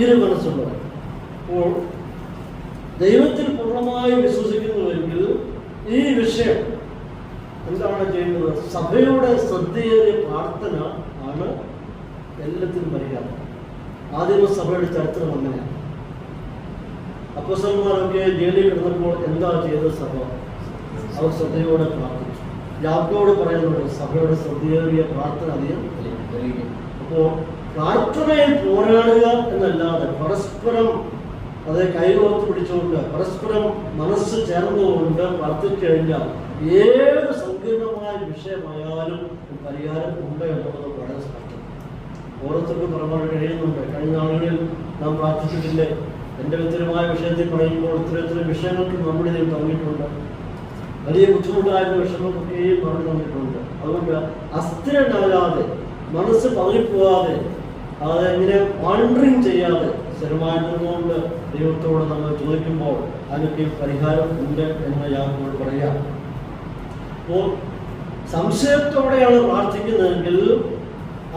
ഇരു മനസ്സുള്ളവർ. അപ്പോൾ ദൈവത്തിൽ പൂർണ്ണമായി വിശ്വസിക്കുന്നുവെങ്കിൽ ഈ വിഷയം എന്താണ് ചെയ്യുന്നത്? സഭയുടെ ശ്രദ്ധയേറിയ പ്രാർത്ഥന ആണ് എല്ലാത്തിനും പരിഹാരം. ആദിമ സഭയുടെ ചരിത്രം അങ്ങനെയാണ്. അപ്പോസ്തലന്മാരൊക്കെ ജയിലിൽ കിടന്നപ്പോൾ എന്താ ചെയ്തത്? സഭ അവർ ശ്രദ്ധയോടെ പ്രാർത്ഥിച്ചു. യാക്കോബ് പറയുന്നുണ്ട്, സഭയുടെ ശ്രദ്ധയേറിയ പ്രാർത്ഥന അധികം. അപ്പോൾ പ്രാർത്ഥനയിൽ പോരാടുക എന്നല്ലാതെ പരസ്പരം അത് കൈകോർത്ത് പിടിച്ചുകൊണ്ട് പരസ്പരം മനസ്സ് ചേർന്നുകൊണ്ട് പ്രാർത്ഥിച്ചു കഴിഞ്ഞാൽ ഏത് സങ്കീർണമായ വിഷയമായാലും പരിഹാരം ഉണ്ട് എന്നുള്ളത് വളരെ സ്പഷ്ടം. ഓരോരുത്തർക്കും പറയാൻ കഴിയുന്നുണ്ട്. കഴിഞ്ഞ നാളുകളിൽ നാം പ്രാർത്ഥിച്ചിട്ടില്ലേ? എൻ്റെ വ്യക്തിപരമായ വിഷയത്തിൽ പറയുമ്പോൾ ഇത്തരത്തിലെ വിഷയങ്ങൾക്ക് നമ്മുടെ ഇതിൽ തന്നിട്ടുണ്ട്. വലിയ ബുദ്ധിമുട്ടായിരുന്ന വിഷമങ്ങളൊക്കെയും പറഞ്ഞു തന്നിട്ടുണ്ട്. അതുകൊണ്ട് അസ്ഥിരനാകാതെ, മനസ്സ് പതറിപ്പോകാതെ, അതെങ്ങനെ വാണ്ടറിങ് ചെയ്യാതെ സ്ഥിരമായിരുന്നുകൊണ്ട് ദൈവത്തോട് നമ്മൾ ചോദിക്കുമ്പോൾ അതിനൊക്കെ പരിഹാരം ഉണ്ട് എന്ന് യാക്കോബ് പറയാം. അപ്പോൾ സംശയത്തോടെയാണ് പ്രാർത്ഥിക്കുന്നതെങ്കിൽ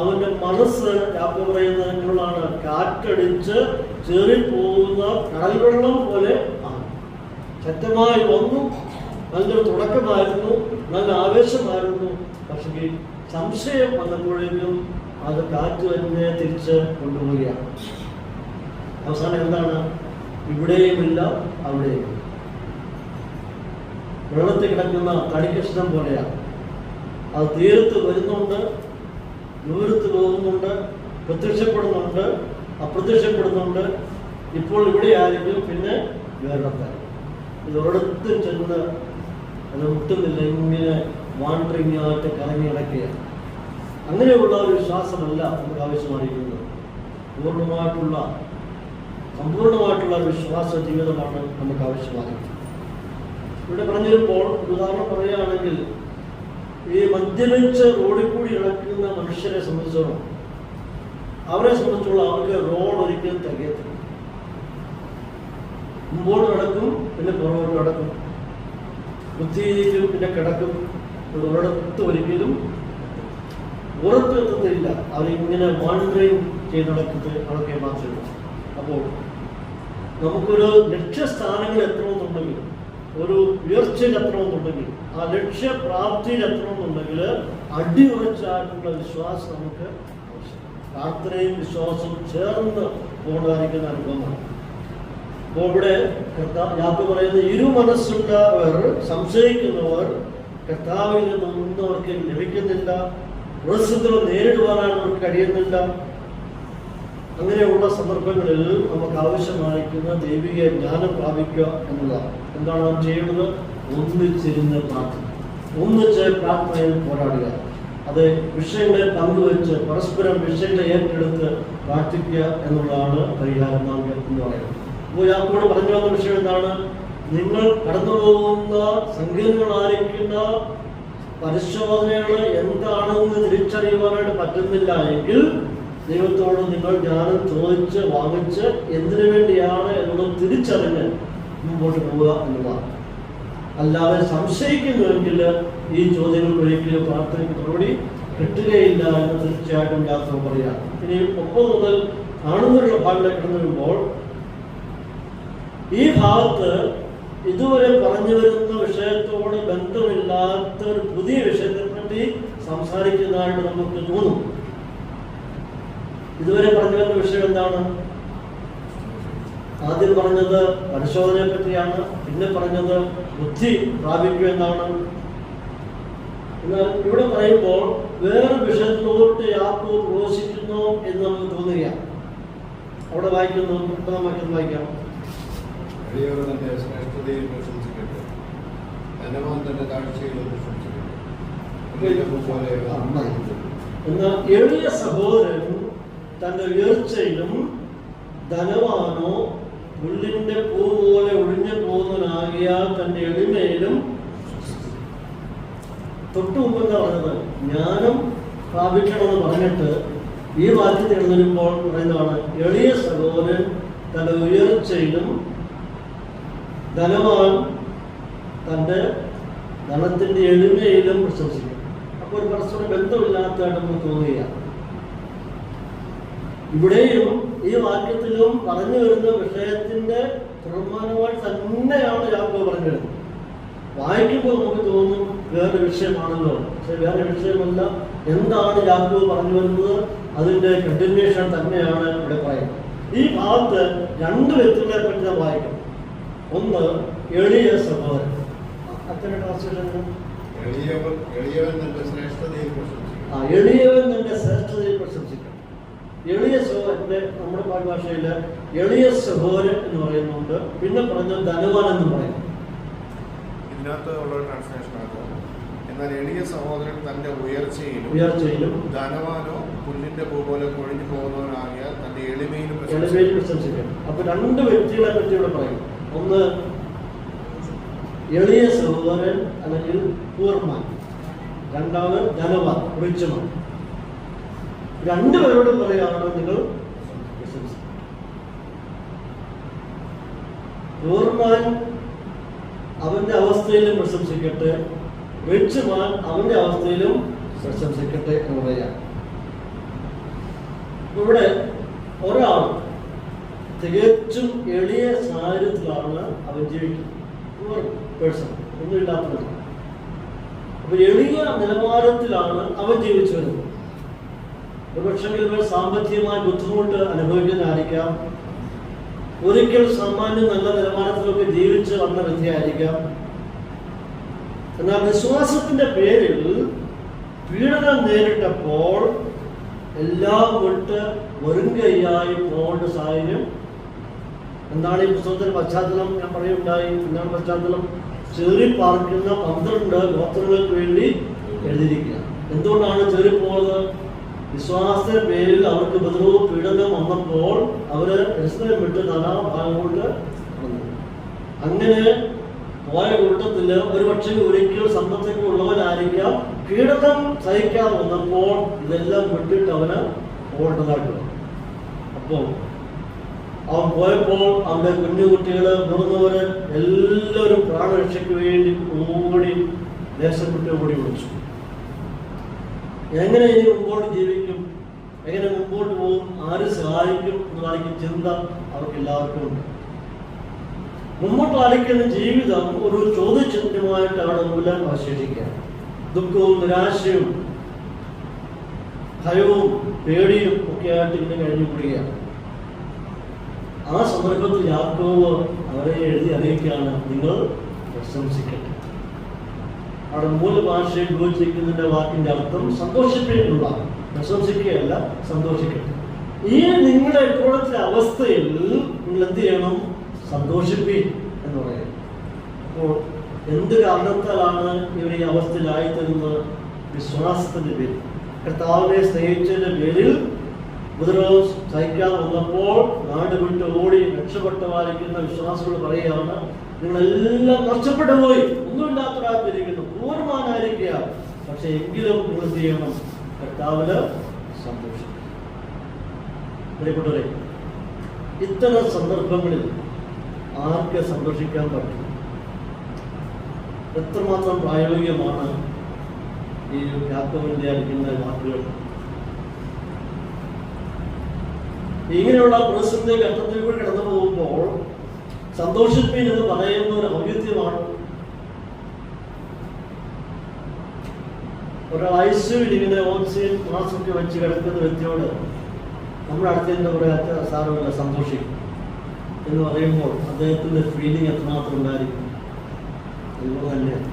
അവന്റെ മനസ്സ് യാക്കോബ് പറയുന്നതിനുള്ളതാണ്, കാറ്റടിച്ച് ചേറിപ്പോകുന്ന കടൽവെള്ളം പോലെ ആണ്. ശക്തമായി വന്നു, നല്ലൊരു തുടക്കമായിരുന്നു, നല്ല ആവേശമായിരുന്നു. പക്ഷേ സംശയം വന്നപ്പോഴേക്കും അത് കാറ്റ് തന്നെ തിരിച്ച് കൊണ്ടുപോവുകയാണ്. അവസാനം എന്താണ്? ഇവിടെയുമില്ല അവിടെയും. വെള്ളത്തിൽ കിടക്കുന്ന തടിക്കഷ്ണം പോലെയാണ്. അത് തീരത്ത് വരുന്നുണ്ട്, ദൂരത്ത് പോകുന്നുണ്ട്, പ്രത്യക്ഷപ്പെടുന്നുണ്ട്, അപ്രത്യക്ഷപ്പെടുന്നുണ്ട്. ഇപ്പോൾ ഇവിടെ ആയിരിക്കും, പിന്നെ വേറെത്താൻ. ഇത് ഒരിടത്തും ചെന്ന് അത് മുട്ടുന്നില്ല, ഇങ്ങനെ വാണ്ടറിങ് ആയിട്ട് കറങ്ങി കിടക്കുകയാണ്. അങ്ങനെയുള്ള ഒരു വിശ്വാസമല്ല നമുക്ക് ആവശ്യമായിരിക്കുന്നത്. സമ്പൂർണമായിട്ടുള്ള വിശ്വാസ ജീവിതമാണ് നമുക്ക് ആവശ്യമായിരിക്കുന്നത്. ഇവിടെ പറഞ്ഞു വരുമ്പോൾ ഉദാഹരണം പറയുകയാണെങ്കിൽ, ഈ മദ്യപിച്ച് റോഡിൽ കൂടി നടക്കുന്ന മനുഷ്യരെ സംബന്ധിച്ചോളം അവരെ സംബന്ധിച്ചുള്ള അവർക്ക് റോഡ് ഒരിക്കലും തികയത്തില്ല. മുമ്പോട്ട് നടക്കും, പിന്നെ പുറകോട്ട് നടക്കും, ബുദ്ധിയിലും പിന്നെ കിടക്കും. ഒരിടത്ത് ഒരിക്കലും ഉറപ്പെത്തുന്നില്ല. അവരിങ്ങനെ വാണ്ടറിങ് ചെയ്ത് നടക്കുന്നത് അതൊക്കെ മാത്രമേ. അപ്പോൾ നമുക്കൊരു ലക്ഷ്യസ്ഥാനങ്ങൾ എത്തണമെന്നുണ്ടെങ്കിൽ, ഒരു ഉയർച്ചയിൽ എത്തണമെന്നുണ്ടെങ്കിൽ, ആ ലക്ഷ്യപ്രാപ്തിയിൽ എത്തണമെന്നുണ്ടെങ്കിൽ അടിയുറച്ചായിട്ടുള്ള വിശ്വാസം നമുക്ക് പ്രാർത്ഥനയും വിശ്വാസവും ചേർന്ന് പോകാതിരിക്കുന്ന അനുഭവമാണ്. അപ്പോൾ ഇവിടെ യാത്ര പറയുന്നത്, ഇരു മനസ്സുള്ളവർ, സംശയിക്കുന്നവർ കർത്താവിൽ നിന്നൊന്നും അവർക്ക് ലഭിക്കുന്നില്ല, പ്രതിസന്ധികൾ നേരിടുവാനാണ് അവർക്ക് കഴിയുന്നില്ല. അങ്ങനെയുള്ള സന്ദർഭങ്ങളിൽ നമുക്ക് ആവശ്യമായിരിക്കുന്ന ദൈവിക ജ്ഞാനം പ്രാപിക്കുക എന്നുള്ളതാണ്. എന്താണ് നാം ചെയ്യുന്നത്? ഒന്നിച്ചിരുന്ന് പ്രാർത്ഥന, ഒന്നിച്ച് പ്രാർത്ഥനയിൽ പോരാടുക. അത് വിഷയങ്ങളെ പങ്കുവെച്ച് പരസ്പരം വിഷയങ്ങളെ ഏറ്റെടുത്ത് പ്രാർത്ഥിക്കുക എന്നുള്ളതാണ് പരിഹാര മാർഗം എന്ന് പറയുന്നത്. അപ്പോൾ യാക്കോബ് പറഞ്ഞു വന്ന വിഷയം എന്താണ്? നിങ്ങൾ കടന്നു പോകുന്ന സങ്കീർണങ്ങളായിരിക്കുന്ന പരിശോധനകൾ എന്താണെന്ന് തിരിച്ചറിയുവാനായിട്ട് പറ്റുന്നില്ല എങ്കിൽ ദൈവത്തോട് നിങ്ങൾ ജ്ഞാനം ചോദിച്ച് വാങ്ങിച്ച് എന്തിനു വേണ്ടിയാണ് എന്നുള്ളത് തിരിച്ചറിഞ്ഞ് മുമ്പോട്ട് പോവുക എന്നുള്ളതാണ്. അല്ലാതെ സംശയിക്കുന്നുവെങ്കിൽ ഈ ചോദ്യങ്ങൾ ഒരിക്കലും പ്രാർത്ഥനയ്ക്ക് മറുപടി കിട്ടുകയില്ല എന്ന് തീർച്ചയായിട്ടും യാത്ര പറയാം. ഇനി 9 മുതൽ കാണുന്നുള്ള ഭാഗങ്ങളിൽ കിടന്നു വരുമ്പോൾ ഈ ഭാഗത്ത് ഇതുവരെ പറഞ്ഞു വരുന്ന വിഷയത്തോട് ബന്ധമില്ലാത്ത ഒരു പുതിയ വിഷയത്തെ പറ്റി സംസാരിക്കുന്നതായിട്ട് നമുക്ക് തോന്നും. ഇതുവരെ പറഞ്ഞു വരുന്ന വിഷയം എന്താണ്? ആദ്യം പറഞ്ഞത് പരിശോധനയെ പറ്റിയാണ്, പിന്നെ പറഞ്ഞത് ബുദ്ധി പ്രാപിക്കുക എന്നാണ്. എന്നാൽ ഇവിടെ പറയുമ്പോൾ വേറെ വിഷയത്തിലോട്ട് യാക്കോബ് പ്രവേശിക്കുന്നു എന്ന് നമുക്ക് തോന്നുകയാണ്. അവിടെ വായിക്കുന്നു, വായിക്കാം. തന്റെ ശ്രേഷ്ഠതയിൽ പ്രശംസിക്കട്ടെ, ധനവാൻ തന്റെ താഴ്ചയിൽ പ്രശംസിക്കട്ടെ. എന്നാൽ എളിയ സഹോദരൻ തന്റെ ഉയർച്ചയിലും ധനവാനോ മുള്ളിന്റെ പൂ പോലെ ഒഴിഞ്ഞു പോകുന്നവനാകിയാൽ തന്റെ എളിമയിലും. തൊട്ടു മുമ്പെന്താ പറഞ്ഞത്? ജ്ഞാനം പ്രാപിക്കണമെന്ന് പറഞ്ഞിട്ട് ഈ വാക്യത്തിൽ എഴുതുമ്പോൾ പറയുന്നതാണ്, എളിയ സഹോദരൻ തന്റെ ഉയർച്ചയിലും ധനവാൻ തൻ്റെ ധനത്തിൻ്റെ എളിമയിലും പ്രശംസിക്കും. അപ്പോൾ ഒരു പരസ്പര ബന്ധമില്ലാത്തതായിട്ട് നമുക്ക് തോന്നുകയാണ്. ഇവിടെയും ഈ വാക്യത്തിലും പറഞ്ഞു വരുന്ന വിഷയത്തിന്റെ പ്രമാണമായി തന്നെയാണ് യാക്കോബ് പറഞ്ഞു വരുന്നത്. വായിക്കുമ്പോൾ നമുക്ക് തോന്നും വേറെ വിഷയമാണല്ലോ, പക്ഷെ വേറെ വിഷയമല്ല. എന്താണ് യാക്കോബ് പറഞ്ഞു വരുന്നത്? അതിന്റെ കണ്ടിന്യൂഷൻ തന്നെയാണ് ഇവിടെ പറയുന്നത്. ഈ ഭാഗത്ത് 2 വ്യക്തികളെ പറ്റി നാം വായിക്കും. ഒന്ന്, എളിയ സഹോദരൻ. അത്തരം ട്രാൻസ്ലേഷൻ എളിയവൻ തന്റെ ശ്രേഷ്ഠതയിൽ പ്രശംസിക്കും. എളിയവൻ തന്റെ ശ്രേഷ്ഠതയിൽ പ്രശംസിക്കും. എളിയ സഹോദരന്റെ നമ്മുടെ ഭാഷയിൽ എളിയ സഹോദരൻ എന്ന് പറയുന്നുണ്ട്. പിന്നെ പറഞ്ഞ ധനവാൻ എന്ന് പറയും. ഇതിനകത്ത് ഉള്ള ട്രാൻസ്ലേഷൻ ആണ്. എന്നാൽ എളിയ സഹോദരൻ തന്റെ ഉയർച്ചയിലും ധനവാനോ പുല്ലിന്റെ പൂ പോലെ കൊഴിഞ്ഞു പോകുന്നവനാകിയാൽ തന്റെ എളിമയിലും പ്രശംസിക്കും. അപ്പൊ 2 വ്യക്തികളെ പറ്റി ഇവിടെ പറയും. ഒന്ന് എളിയ സഹോദരൻ അല്ലെങ്കിൽ പൂർമാൻ, രണ്ടാമത് ധനവാൻ, റിച്ചമാൻ. 2 പേരോടും പറയുകയാണ് നിങ്ങൾ പ്രശംസിക്കും. പൂർമാൻ അവന്റെ അവസ്ഥയിലും പ്രശംസിക്കട്ടെ, റിച്ചമാൻ അവന്റെ അവസ്ഥയിലും പ്രശംസിക്കട്ടെ എന്ന് പറയാം. ഇവിടെ ഒരാൾ തികച്ചും എളിയ സാഹചര്യത്തിലാണ് അവൻ ജീവിക്കുന്നത്. പൂർ പേഴ്സൺ, ഒന്നുമില്ലാത്തവൻ. അപ്പൊ എളിയ നിലവാരത്തിലാണ് അവൻ ജീവിച്ചു വരുന്നത്. ഒരുപക്ഷെ ഇവർ സാമ്പത്തികമായ ബുദ്ധിമുട്ട് അനുഭവിക്കുന്നതായിരിക്കാം, ഒരിക്കൽ സാമാന്യം നല്ല നിലവാരത്തിലൊക്കെ ജീവിച്ച് വന്ന വ്യക്തിയായിരിക്കാം. എന്നാൽ വിശ്വാസത്തിന്റെ പേരിൽ പീഡനം നേരിട്ടപ്പോൾ എല്ലാം വിട്ട് വെറുങ്കൈയായി പോകേണ്ട സാഹചര്യം. എന്താണ് ഈ പുസ്തകത്തിന്റെ പശ്ചാത്തലം? ഞാൻ പറയുണ്ടായി. എന്താണ് പശ്ചാത്തലം? ചേറിപ്പാർക്കുന്ന 12 ഗോത്രങ്ങൾക്ക് വേണ്ടി എഴുതിയിരിക്കുക. എന്തുകൊണ്ടാണ് ചേറിപ്പോയത്? വിശ്വാസത്തിന്റെ പേരിൽ അവർക്ക് ഉപദ്രവവും പീഡനം വന്നപ്പോൾ അവര് യെരൂശലേം വിട്ട് നാനാഭാഗങ്ങോട്ട് വന്നു. അങ്ങനെ പോയ കൂട്ടത്തില് ഒരുപക്ഷെ ഒരിക്കൽ സമ്പത്തൊക്കെ ഉള്ളവരായിരിക്കാം. പീഡനം സഹിക്കാതെ വന്നപ്പോൾ ഇതെല്ലാം വിട്ടിട്ട് അവന് പോകേണ്ടതായിട്ട് വന്നു. അപ്പോൾ അവൻ പോയപ്പോൾ അവന്റെ കുഞ്ഞുകുട്ടികള്, മുതിർന്നവര് എല്ലാവരും പ്രാണരക്ഷയ്ക്ക് വേണ്ടി ഓടി ദേശം വിട്ട് ഓടി വിളിച്ചു. എങ്ങനെ ഇനി മുമ്പോട്ട് ജീവിക്കും, എങ്ങനെ മുമ്പോട്ട് പോകും, ആര് സഹായിക്കും എന്നതായിരിക്കും ചിന്ത അവർക്ക് എല്ലാവർക്കും ഉണ്ട്. മുമ്പോട്ട് ആയിരിക്കുന്ന ജീവിതം ഒരു ചോദ്യചിഹ്നമായിട്ട് അവിടെ മുമ്പിൽ അവശേഷിക്കുകയാണ്. ദുഃഖവും നിരാശയും ഭയവും പേടിയും ഒക്കെ ആയിട്ട് ഇങ്ങനെ കഴിഞ്ഞു കൂടുകയാണ്. ആ സന്ദർഭത്തിൽ യാക്കോബ് അവരെ എഴുതി അറിയിക്കുകയാണ്, നിങ്ങൾ പ്രശംസിക്കട്ടെ. അവിടെ മൂലഭാഷയിൽ ഉപയോഗിച്ചിരിക്കുന്നതിന്റെ വാക്കിന്റെ അർത്ഥം സന്തോഷിപ്പിക്കുക, പ്രശംസിക്കുകയല്ല, സന്തോഷിക്കട്ടെ. ഈ നിങ്ങളുടെ ഇപ്പോഴത്തെ അവസ്ഥയിൽ നിങ്ങൾ എന്ത് ചെയ്യണം? സന്തോഷിപ്പി എന്ന് പറയുന്നത്. അപ്പോൾ എന്ത് കാരണത്താലാണ് ഇവർ ഈ അവസ്ഥയിലായിത്തീരുന്നത്? വിശ്വാസത്തിന്റെ പേരിൽ, കർത്താവിനെ സ്നേഹിച്ചതിന്റെ പേരിൽ ഉപദ്രവം സഹിക്കാതെ വന്നപ്പോൾ നാട് വിട്ട് ഓടി രക്ഷപ്പെട്ടവായിരിക്കുന്ന വിശ്വാസികൾ പറയുകയാണ്, നിങ്ങളെല്ലാം നഷ്ടപ്പെട്ടു പോയി, ഒന്നുമില്ലാത്തവരായിരിക്കുന്നു, പൂർണ്ണമാനായിരിക്കുക. പക്ഷെ എങ്കിലും നിങ്ങൾ എന്ത് ചെയ്യണം? കർത്താവില് സന്തോഷിക്കും. പ്രിയപ്പെട്ടവരെ, ഇത്തരം സന്ദർഭങ്ങളിൽ ആർക്ക് സന്തോഷിക്കാൻ പറ്റും? എത്രമാത്രം പ്രായോഗികമാണ് ഈ യാക്കോബിന്റെ അടിക്കുന്ന വാക്കുകൾ? ഇങ്ങനെയുള്ള പ്രതിസന്ധി ഘട്ടത്തിലൂടെ കടന്നു പോകുമ്പോൾ സന്തോഷിപ്പീൻ എന്ന് പറയുന്ന ഒരു ഔചിത്യമാണ്. ഒരാൾ ഐസിയുവിൽ ഇങ്ങനെ ഓക്സിജൻ മാസ്കൊക്കെ വെച്ച് കിടക്കുന്ന വ്യക്തിയോട് നമ്മുടെ അടുത്ത് പറയാത്ത സാരമില്ല, സന്തോഷിക്കും എന്ന് പറയുമ്പോൾ അദ്ദേഹത്തിന്റെ ഫീലിംഗ് എത്രമാത്രം ഉണ്ടായിരിക്കും? അതുപോലെ തന്നെയാണ്.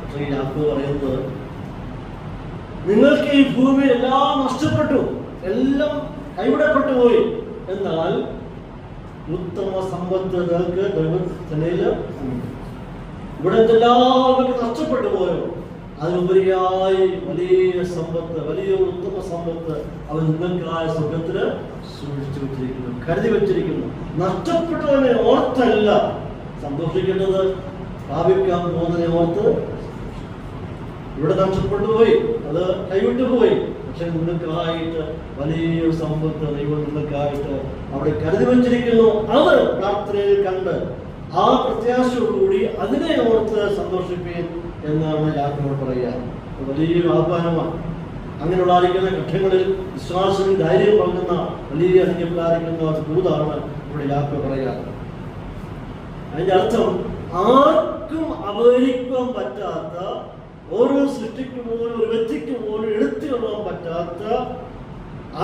പക്ഷേ യാക്കോബ് പറയുന്നത്, നിങ്ങൾക്ക് ഈ ഭൂമിയിൽ എല്ലാം നഷ്ടപ്പെട്ടു, എല്ലാം കൈവിടപ്പെട്ടു പോയി, എന്നാൽ ഉത്തമ സമ്പത്ത് നിങ്ങൾക്ക് ദൈവത്തിനിൽ ഇവിടെ എല്ലാവർക്കും നഷ്ടപ്പെട്ടു പോയോ, അതിനുപരിയായി വലിയ സമ്പത്ത്, വലിയ ഉത്തമ സമ്പത്ത് അവൻ നിങ്ങൾക്കായ സ്വർഗത്തില് സൂക്ഷിച്ചു വെച്ചിരിക്കുന്നു, കരുതി വെച്ചിരിക്കുന്നു. നഷ്ടപ്പെട്ടതിനെ ഓർത്തല്ല സന്തോഷിക്കേണ്ടത്, പ്രാപിക്കാൻ പോകുന്നതിനെ ഓർത്ത്. ഇവിടെ നഷ്ടപ്പെട്ടു പോയി, അത് കൈവിട്ടു പോയി, പക്ഷെ നിങ്ങൾക്കായിട്ട് വലിയ സമ്പത്ത് ദൈവം നിങ്ങൾക്കായിട്ട് അവിടെ കരുതി വച്ചിരിക്കുന്നു. അത് പ്രാർത്ഥനയിൽ കണ്ട് ആ പ്രത്യാശയോടുകൂടി അതിനെ ഓർത്ത് സന്തോഷിപ്പീൻ എന്നാണ് യാക്കോബ് പറയുക. വലിയൊരു ആഹ്വാനമാണ്. അങ്ങനെയുള്ള ആയിരിക്കുന്ന ഘട്ടങ്ങളിൽ വിശ്വാസത്തിൽ ധൈര്യം പകരുന്ന വലിയ അറിയപ്പെടാതിരിക്കുന്ന ദൂതാണ് ഇവിടെ യാക്കോബ് പറയുക. അതിന്റെ അർത്ഥം ആർക്കും അപഹരിക്കാൻ പറ്റാത്ത, ഓരോ സൃഷ്ടിക്ക് പോലും ഒരു വ്യക്തിക്ക് പോലും എടുത്തുകൊള്ളാൻ പറ്റാത്ത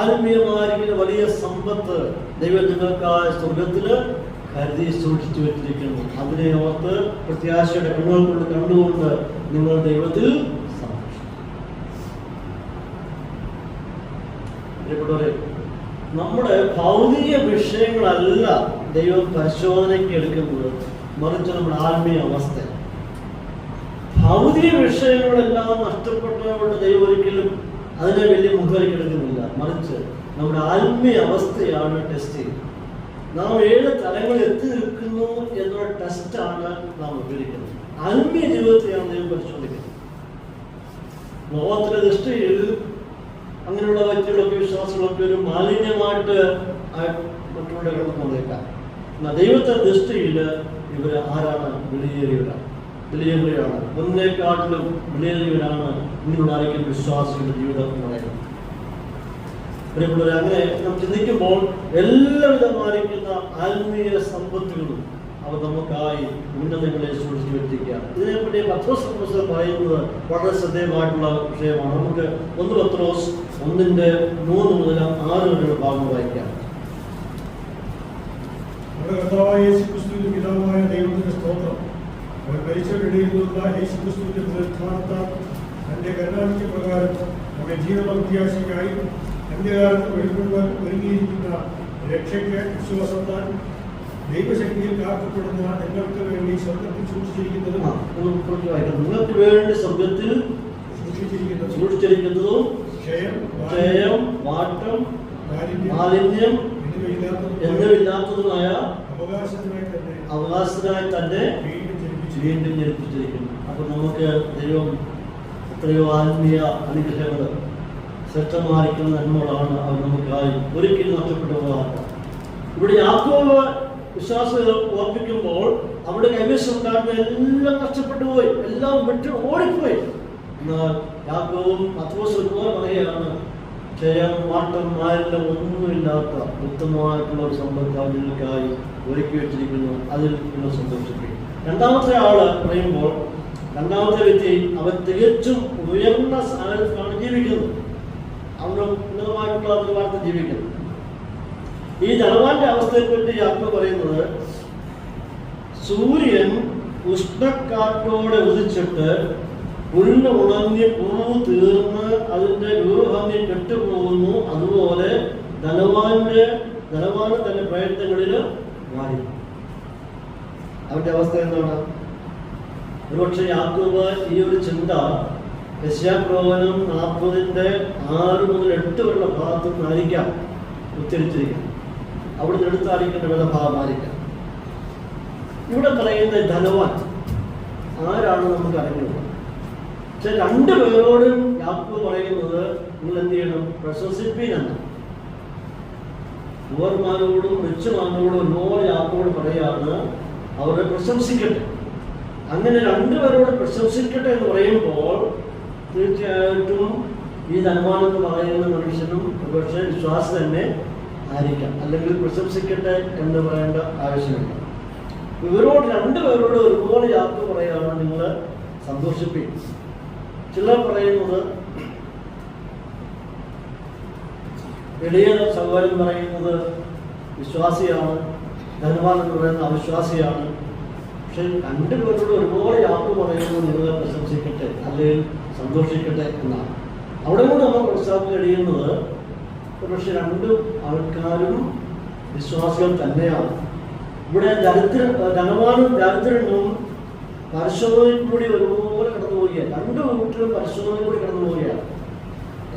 ആത്മീയമായിരിക്കുന്ന വലിയ സമ്പത്ത് ദൈവം നിങ്ങൾക്കായ സ്വർഗത്തില് കരുതി സൂക്ഷിച്ചു വെച്ചിരിക്കുന്നു. അതിനെ ഓർത്ത് പ്രത്യാശയുടെ കണ്ണുകൾ കൊണ്ട് കണ്ടുകൊണ്ട് നിങ്ങൾ ദൈവത്തിൽ സന്തോഷിക്കും. നമ്മുടെ ഭൗതിക വിഷയങ്ങളല്ല ദൈവം പരിശോധനയ്ക്ക് എടുക്കുന്നത്, മറിച്ച് നമ്മുടെ ആത്മീയ അവസ്ഥ. ഭൗതിക വിഷയങ്ങളെല്ലാം നഷ്ടപ്പെട്ടതുകൊണ്ട് ദൈവം ഒരിക്കലും അതിനെ വലിയ മുഖവിലക്കെടുക്കുന്നില്ല, മറിച്ച് നമ്മുടെ ആത്മീയ അവസ്ഥയാണ് ടെസ്റ്റ് ചെയ്യുന്നത്. നാം 7 തലങ്ങളിൽ എത്തി നിൽക്കുന്നു എന്നുള്ള ടെസ്റ്റാണ് നാം ഉപയോഗിക്കുന്നത്. ആത്മീയ ജീവിതത്തെയാണ് ദൈവം പരിശോധിക്കുന്നത്. ലോകത്തിലെ ദൃഷ്ടിയിൽ അങ്ങനെയുള്ള വ്യക്തികളൊക്കെ, വിശ്വാസങ്ങളൊക്കെ ഒരു മാലിന്യമായിട്ട് മറ്റുള്ള കടന്നു പോയേക്കാം. എന്നാൽ ദൈവത്തെ ദൃഷ്ടിയിൽ ഇവർ ആരാണ്? വിലയേറിയവരാണ്. ഒന്നേക്കാട്ടിലും വിലയേറിയവരാണ് ഇങ്ങനെയുണ്ടായിരിക്കുന്ന വിശ്വാസികളുടെ ജീവിതം എന്ന് പറയുന്നത്. പ്രിയമുള്ളവരെ, അങ്ങനെ നാം ചിന്തിക്കുമ്പോൾ എല്ലാവിധമായിരിക്കുന്ന ആത്മീയ സമ്പത്തുകളും അവർ നമുക്കായി ഉന്നതങ്ങളെ സൂക്ഷിച്ചു വെച്ചിരിക്കുകയാണ്. ഇതിനെപ്പറ്റി പത്രോസ് അപ്പോസ്തലൻ പറയുന്നത് വളരെ ശ്രദ്ധേയമായിട്ടുള്ള വിഷയമാണ്. നമുക്ക് 1 പത്രോസ് 1:3 മുതൽ 6 വരെയുള്ള ഭാഗം വായിക്കാം. നമ്മുടെ കർത്താവായ യേശുക്രിസ്തുവിന്റെ പിതാവായ ദൈവത്തിന്റെ സ്തോത്രം. അവർ മരിച്ചവരിടയിൽ നിന്നുള്ള യേശുക്രിസ്തുവിന്റെ പുനരുത്ഥാനത്താൽ തന്റെ കരുണാധിക്യ പ്രകാരം നമ്മുടെ ജീവിത പ്രത്യാശയ്ക്കായി അന്ത്യകാലത്ത് വെളിപ്പെടുവാൻ ഒരുങ്ങിയിരിക്കുന്ന രക്ഷയ്ക്ക് വിശ്വാസത്താൽ ദൈവശക്തിയിൽ കാക്കപ്പെടുന്ന നിങ്ങൾക്ക് വേണ്ടി സ്വർഗത്തിൽ സൂക്ഷിച്ചിരിക്കുന്നതും നിങ്ങൾക്ക് വേണ്ടി സ്വർഗത്തിൽ സൂക്ഷിച്ചിരിക്കുന്നതും ക്ഷയം, വാട്ടം, മാലിന്യം എന്നിവയില്ലാത്തതുമായ അവകാശത്തിനായി തന്നെ വീണ്ടും ജനിപ്പിച്ചിരിക്കുന്നു. അപ്പൊ നമുക്ക് ദൈവം എത്രയോ ആത്മീയ അനുഗ്രഹങ്ങൾ, ശ്രേഷ്ഠമായിരിക്കുന്ന നന്മകളാണ് അവർ നമുക്കായി ഒരിക്കലും നഷ്ടപ്പെട്ടു പോകാത്ത. ഇവിടെ യാക്കോബ് വിശ്വാസം ഓർപ്പിക്കുമ്പോൾ അവിടെ കൈവശം ഉണ്ടായിരുന്ന എല്ലാം നഷ്ടപ്പെട്ടു പോയി, എല്ലാം വിട്ട് ഓടിപ്പോയി. എന്നാൽ യാക്കോബും പത്രോസും പറയുകയാണ്, ക്ഷയം, മാറ്റം, മാലിന്യം ഒന്നുമില്ലാത്ത ഉത്തമമായിട്ടുള്ള ഒരു സമ്പത്ത് അവരിലേക്കായി ഒരുക്കി വെച്ചിരിക്കുന്നു. അതിൽ നിങ്ങൾ സന്തോഷിപ്പിക്കും. രണ്ടാമത്തെ ആള് പറയുമ്പോൾ, രണ്ടാമത്തെ വ്യക്തി അവൻ തികച്ചും ഉയർന്ന സ്ഥാനത്താണ് ജീവിക്കുന്നത്. അവന് ഉന്നതമായിട്ടുള്ള നിലവാരത്തിൽ ജീവിക്കുന്നു. ഈ ധനവാന്റെ അവസ്ഥയെപ്പറ്റി യാക്കോബ് പറയുന്നത്, സൂര്യൻ ഉഷ്ണക്കാറ്റോടെ ഉദിച്ചിട്ട് പുല്ല് ഉണങ്ങി പൂ തീർന്ന് അതിന്റെ രൂപഭംഗി കെട്ടുപോകുന്നു. അതുപോലെ ധനവാന് തന്റെ പ്രയത്നങ്ങളിൽ മാറി. അവന്റെ അവസ്ഥ എന്താണ്? ഒരുപക്ഷെ യാക്കോബ് ഈ ഒരു ചിന്ത യെശയ്യാപ്രവചനം 40:6 മുതൽ 8 വരെയുള്ള ഭാഗത്തു നിന്നായിരിക്കാം ഉച്ചരിച്ചിരിക്കുന്നത്. അവിടെ നിന്ന് എടുത്തായിരിക്കേണ്ട വേദഭാഗമായിരിക്കാം. ഇവിടെ പറയുന്ന ധനവാൻ ആരാണ് നമുക്ക് അറിഞ്ഞുള്ളത്. പക്ഷെ 2 പേരോടും യാക്കോബ് പറയുന്നത്, നിങ്ങൾ എന്ത് ചെയ്യണം? പ്രശംസിപ്പീൻ എന്നാണ്. പൂർമാനോടും റിച്ചുമാനോടും ഒരുപോലെ യാക്കോബ് പറയാണ്, അവരെ പ്രശംസിക്കട്ടെ. അങ്ങനെ 2 പേരോട് പ്രശംസിക്കട്ടെ എന്ന് പറയുമ്പോൾ തീർച്ചയായിട്ടും ഈ ധനവാനെന്ന് പറയുന്ന മനുഷ്യനും പക്ഷേ വിശ്വാസം തന്നെ ആയിരിക്കാം, അല്ലെങ്കിൽ പ്രശംസിക്കട്ടെ എന്ന് പറയേണ്ട ആവശ്യമില്ല. ഇവരോട് 2 പേരോട് ഒരുപോലെ യാക്കോബ് പറയുകയാണ്, നിങ്ങൾ സന്തോഷിപ്പിക്കും. ചിലർ പറയുന്നത്, എളിയ സഹോദരൻ പറയുന്നത് വിശ്വാസിയാണ്, ധനവാൻ എന്ന് പറയുന്നത് അവിശ്വാസിയാണ്. പക്ഷെ 2 പേരോട് ഒരുപോലെ യാക്കോബ് പറയുന്നത് നിങ്ങൾ പ്രശംസിക്കട്ടെ അല്ലെങ്കിൽ സന്തോഷിക്കട്ടെ എന്നാണ്. അവിടെ കൂടെ നമ്മൾ മനസ്സിലാക്കാൻ കഴിയുന്നത്, പക്ഷെ 2 ആൾക്കാരും വിശ്വാസികൾ തന്നെയാണ്. ഇവിടെ ധനവാനും ദരിദ്രനും പരിശോധനയിൽ കൂടി ഒരുപോലെ കടന്നു പോവുകയാണ്. 2 കൂട്ടരും പരിശോധനയിൽ കൂടി കടന്നു പോവുകയാണ്.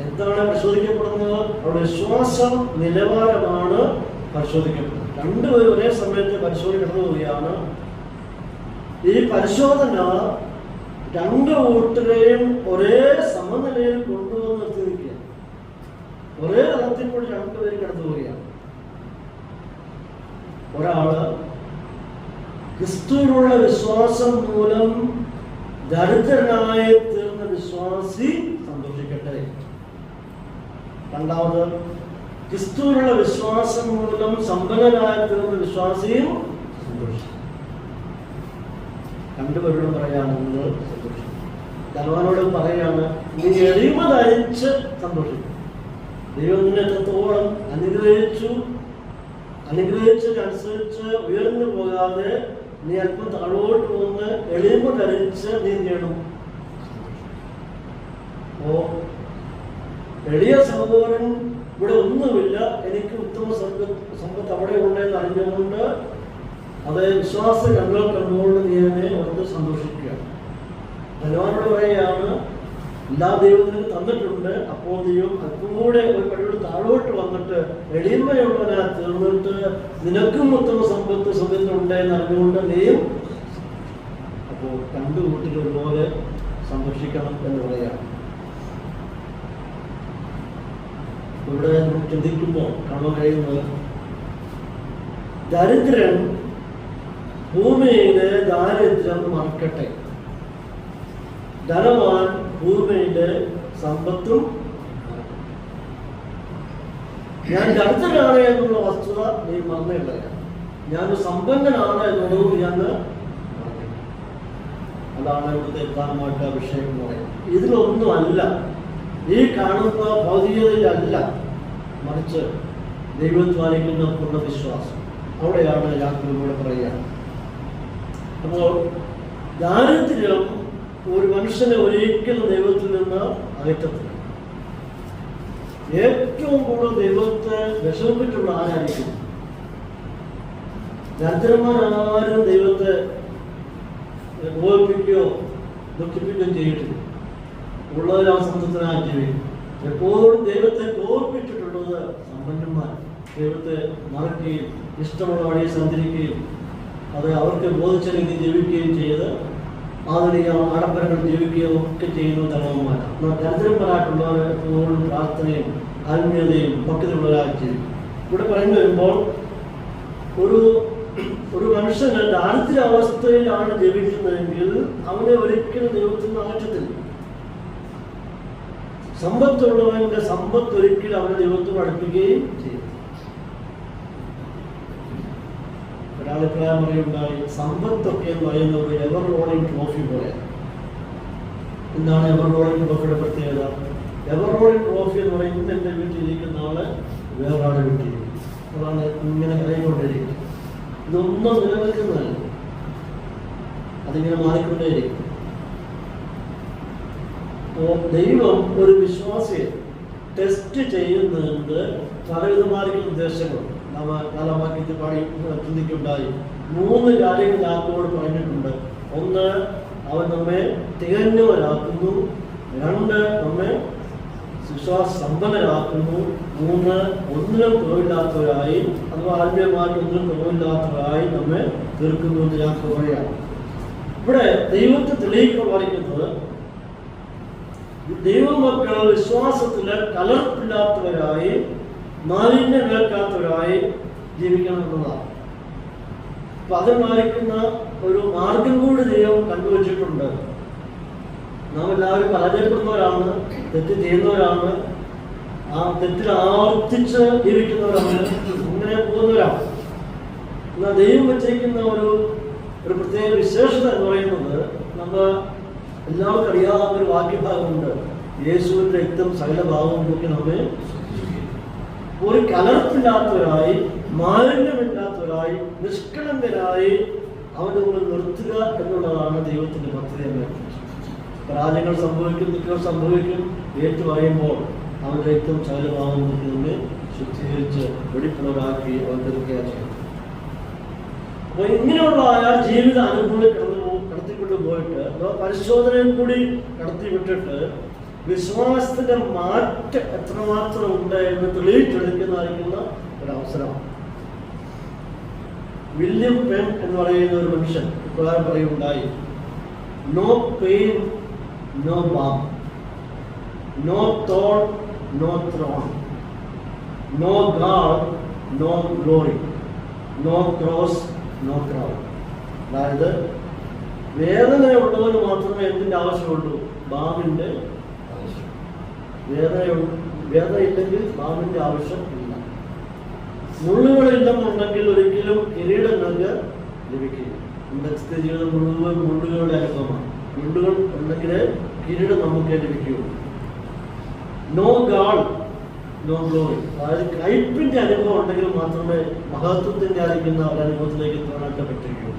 എന്താണ് പരിശോധിക്കപ്പെടുന്നത്? അവിടെ വിശ്വാസം നിലവാരമാണ് പരിശോധിക്കപ്പെടുന്നത്. 2 പേരും ഒരേ സമയത്ത് പരിശോധന കടന്നു പോവുകയാണ്. ഈ പരിശോധന 2 കൂട്ടരെയും ഒരേ സമനിലയിൽ കൊണ്ടുവന്ന് നിർത്തിയിരിക്കുകയാണ്. ഒരേ തലത്തിൽ കൂടി 2 പേരും കടന്നു പോവുകയാണ്. ഒരാള് ക്രിസ്തുവിനുള്ള വിശ്വാസം മൂലം ദരിദ്രനായി തീർന്ന വിശ്വാസി സന്തോഷിക്കട്ടെ. രണ്ടാമത്, ക്രിസ്തുവിനുള്ള വിശ്വാസം മൂലം സമ്പന്നനായി തീർന്ന വിശ്വാസിയും സന്തോഷിക്കും. 2 പേരോടും പറയാണ്, നിങ്ങൾ സന്തോഷിക്കും. ധനവാനോടും പറയാണ്, നീ എളിമ ധരിച്ച് സന്തോഷിക്കും. ദൈവം നിന്നെ എത്രത്തോളം അനുഗ്രഹിച്ചതനുസരിച്ച് ഉയർന്നു പോകാതെ നീ അല്പം താഴോട്ട് വന്ന് എളിമ ധരിച്ച് നീ ചെയ്യണം. ഓ എളിയ സഹോദരൻ ഇവിടെ ഒന്നുമില്ല, എനിക്ക് ഉത്തമ സമ്പത്ത് അവിടെ ഉണ്ടെന്ന് അറിഞ്ഞുകൊണ്ട് അത് വിശ്വാസ കണ്ണുകൾ കണ്ടുകൊണ്ട് നീ അതിനെ ഓർത്ത് സന്തോഷിക്കുക. ധനവാനോട് പറയുകയാണ്, എല്ലാ ദൈവത്തിനും തന്നിട്ടുണ്ട്. അപ്പോൾ ദൈവം അല്പം കൂടെ ഒരു കഴിവ് താഴോട്ട് വന്നിട്ട് എളിമയുള്ളവനാ തീർന്നിട്ട് നിനക്കും ഉത്തമ സമ്പത്തുണ്ട് എന്ന് അറിഞ്ഞുകൊണ്ട് നീയും. അപ്പോൾ 2 കൂട്ടിൽ ഒരുപോലെ സന്തോഷിക്കണം എന്ന് പറയുകയാണ്. ഇവിടെ നമുക്ക് ചിന്തിക്കുമ്പോൾ കാണാൻ കഴിയുന്നത്, ദരിദ്രൻ ഭൂമിയിലെ ദാരിദ്ര്യം മറക്കട്ടെ, ധനവാൻ ഭൂമിയിലെ സമ്പത്തും. ഞാൻ ദരിദ്രനാണ് എന്നുള്ള വസ്തുത നീ മറന്നില്ല. ഞാൻ സമ്പന്നനാണ് എന്നുള്ളത് ഞാൻ അതാണ് ഇവിടുത്തെ പ്രധാനമായിട്ട് അഭിഷേകം എന്ന് പറയുന്നത്. ഇതിലൊന്നും അല്ല, ഈ കാണുന്ന ഭൗതികതയിലല്ല, മറിച്ച് ദൈവത്വാനിക്കുന്ന പൂർണ്ണ വിശ്വാസം. അവിടെയാണ് യാക്കോബ് പറയുക. അപ്പോൾ ദാരിദ്ര്യം ഒരു മനുഷ്യനെ ഒരിക്കലും ദൈവത്തിൽ നിന്ന് അകറ്റത്തില്ല. ഏറ്റവും കൂടുതൽ ദൈവത്തെ വിഷമിപ്പിച്ചുള്ള ആരായിരിക്കും? ദരിദ്രന്മാരാരും ദൈവത്തെ ഉപയോഗിപ്പിക്കുകയോ ദുഃഖിപ്പിക്കുകയോ ചെയ്തിട്ടില്ല. ഉള്ളവരാ സന്തോഷത്തിനായി ജീവിക്കും. എപ്പോഴും ദൈവത്തെ കോർപ്പിച്ചിട്ടുള്ളത് സമ്പന്നന്മാർ. ദൈവത്തെ മറക്കുകയും ഇഷ്ടമുള്ള വഴിയെ സഞ്ചരിക്കുകയും അത് അവർക്ക് ബോധിച്ച രീതി ജീവിക്കുകയും ചെയ്ത് ആധുനിക ആഡംബരങ്ങൾ ജീവിക്കുകയും ഒക്കെ ചെയ്യുന്ന തലവന്മാരാണ്. ദരിദ്രന്മാരായിട്ടുള്ളവർ എപ്പോഴും പ്രാർത്ഥനയും ആത്മീയതയും പക്വതയുള്ളവരായി ജീവിക്കും. ഇവിടെ പറഞ്ഞു വരുമ്പോൾ ഒരു മനുഷ്യന് ദാരിദ്ര്യാവസ്ഥയിലാണ് ജീവിക്കുന്നതെങ്കിൽ അവനെ ഒരിക്കലും ദൈവത്തിൽ നിന്ന് അകറ്റത്തില്ല. സമ്പത്തുള്ളവന്റെ സമ്പത്ത് ഒരിക്കലും അവനെ ദൈവത്തോട് അടുപ്പിക്കുകയും ചെയ്യും. ഒരാളിപ്രായം പറയുണ്ടായി, സമ്പത്തൊക്കെ എന്ന് പറയുന്ന ഒരു എവർ റോളിംഗ് ട്രോഫി പോലെ. എന്താണ് എവർ റോളിംഗ് ട്രോഫിയുടെ പ്രത്യേകത? എവർ റോളിംഗ് ട്രോഫി എന്ന് പറയുന്നത് എൻ്റെ വീട്ടിലിരിക്കുന്ന ആള് വേറൊരാളെ വീട്ടിലിരിക്കും, അതാണ് ഇങ്ങനെ കരയിക്കൊണ്ടിരിക്കും. ഇതൊന്നും നിലനിൽക്കുന്നതല്ല, അതിങ്ങനെ മാറിക്കൊണ്ടേയിരിക്കും. അപ്പോൾ ദൈവം ഒരു വിശ്വാസിയെ ടെസ്റ്റ് ചെയ്യുന്നതിന് പലവിധമായിരിക്കുന്ന ഉദ്ദേശങ്ങളുണ്ട്. കാലമാക്കി പാടി ചിന്തിക്കുണ്ടായി 3 കാര്യങ്ങൾ യാക്കോബ് പറഞ്ഞിട്ടുണ്ട്. 1, അവൻ നമ്മെ തികഞ്ഞവരാക്കുന്നു. 2, നമ്മെ വിശ്വാസ സമ്പന്നരാക്കുന്നു. 3, ഒന്നിനും കുറവില്ലാത്തവരായി അഥവാ ആത്മീയമായി ഒന്നിനും കുറവില്ലാത്തവരായി നമ്മെ തീർക്കുന്നു എന്ന് യാക്കോബ് പറയാണ്. ഇവിടെ ദൈവത്തെ തെളിയിക്കാൻ പറയുന്നത് ദൈവമക്കൾ വിശ്വാസത്തില് കലർപ്പില്ലാത്തവരായി മാലിന്യം കേൾക്കാത്തവരായി ജീവിക്കണം എന്നുള്ളതാണ്. അപ്പൊ അത് മാറിക്കുന്ന ഒരു മാർഗം കൂടി ദൈവം കണ്ടുവച്ചിട്ടുണ്ട്. നാം എല്ലാവരും പരാജയപ്പെടുന്നവരാണ്, തെറ്റ് ചെയ്യുന്നവരാണ്, ആ തെറ്റിൽ ആവർത്തിച്ച് ജീവിക്കുന്നവരാണ്, അങ്ങനെ പോകുന്നവരാണ്. എന്നാൽ ദൈവം വെച്ചിരിക്കുന്ന ഒരു പ്രത്യേക വിശേഷത എന്ന് പറയുന്നത്, നമ്മൾ എല്ലാവർക്കും അറിയാവുന്ന ഒരു വാക്യഭാഗമുണ്ട്, യേശുവിന്റെ രക്തം സകല ഭാവവും നോക്കി നമ്മെ ഒരു കലർപ്പില്ലാത്തവരായി മാലിന്യമില്ലാത്തവരായി നിഷ്കളങ്കരായി അവന്റെ മുന്നിൽ നിർത്തുക എന്നുള്ളതാണ് ദൈവത്തിന്റെ പദ്ധതി. പരാജയങ്ങൾ സംഭവിക്കും, ദുഃഖങ്ങൾ സംഭവിക്കും, ഏറ്റു പറയുമ്പോൾ അവന്റെ രക്തം സകല ഭാവം നോക്കി നമ്മെ ശുദ്ധീകരിച്ച് വെടിപ്പുള്ളവരാക്കി അവൻ തീർക്കുകയാണ് ചെയ്യുന്നത്. അപ്പൊ ഇങ്ങനെയുള്ള ജീവിത അനുഭവം കടത്തിക്കൊണ്ട് പോയിട്ട് അഥവാ പരിശോധനയും കൂടി കടത്തി വിട്ടിട്ട് വിശ്വാസത്തിന്റെ മാറ്റം എത്രമാത്രം ഉണ്ട് എന്ന് തെളിയിച്ചെടുക്കുന്നതായിരിക്കുന്ന ഒരവസരമാണ്. വില്യം പെൻ എന്ന് പറയുന്ന ഒരു മനുഷ്യൻ ഇപ്രകാരം പറയുണ്ടായി, no pain no palm, no തോട്ട് no throne, no gall no glory, no cross no crown. അതായത് വേദനയുള്ളവന് മാത്രമേ എന്തിൻ്റെ ആവശ്യമുള്ളൂ? ബാമിൻ്റെ ആവശ്യം. വേദനയില്ലെങ്കിൽ ബാമിൻ്റെ ആവശ്യം ഇല്ല. മുള്ളുകളില്ലെന്നുണ്ടെങ്കിൽ ഒരിക്കലും കിരീടങ്ങൾക്ക് ലഭിക്കില്ല. നമ്മുടെ ജീവിതം മുഴുവൻ മുള്ളുകളുടെ അനുഭവമാണ്. മുള്ളുകൾ ഉണ്ടെങ്കിൽ കിരീടം നമുക്ക് ലഭിക്കുകയുള്ളൂ. നോ ഗാഡ് നോ ഗ്ലോറി, അതായത് കയ്പിന്റെ അനുഭവം ഉണ്ടെങ്കിൽ മാത്രമേ മഹത്വത്തിന്റെ ആയിരിക്കുന്ന ഒരനുഭവത്തിലേക്ക് തോന്നാൻ പറ്റുകയുള്ളൂ.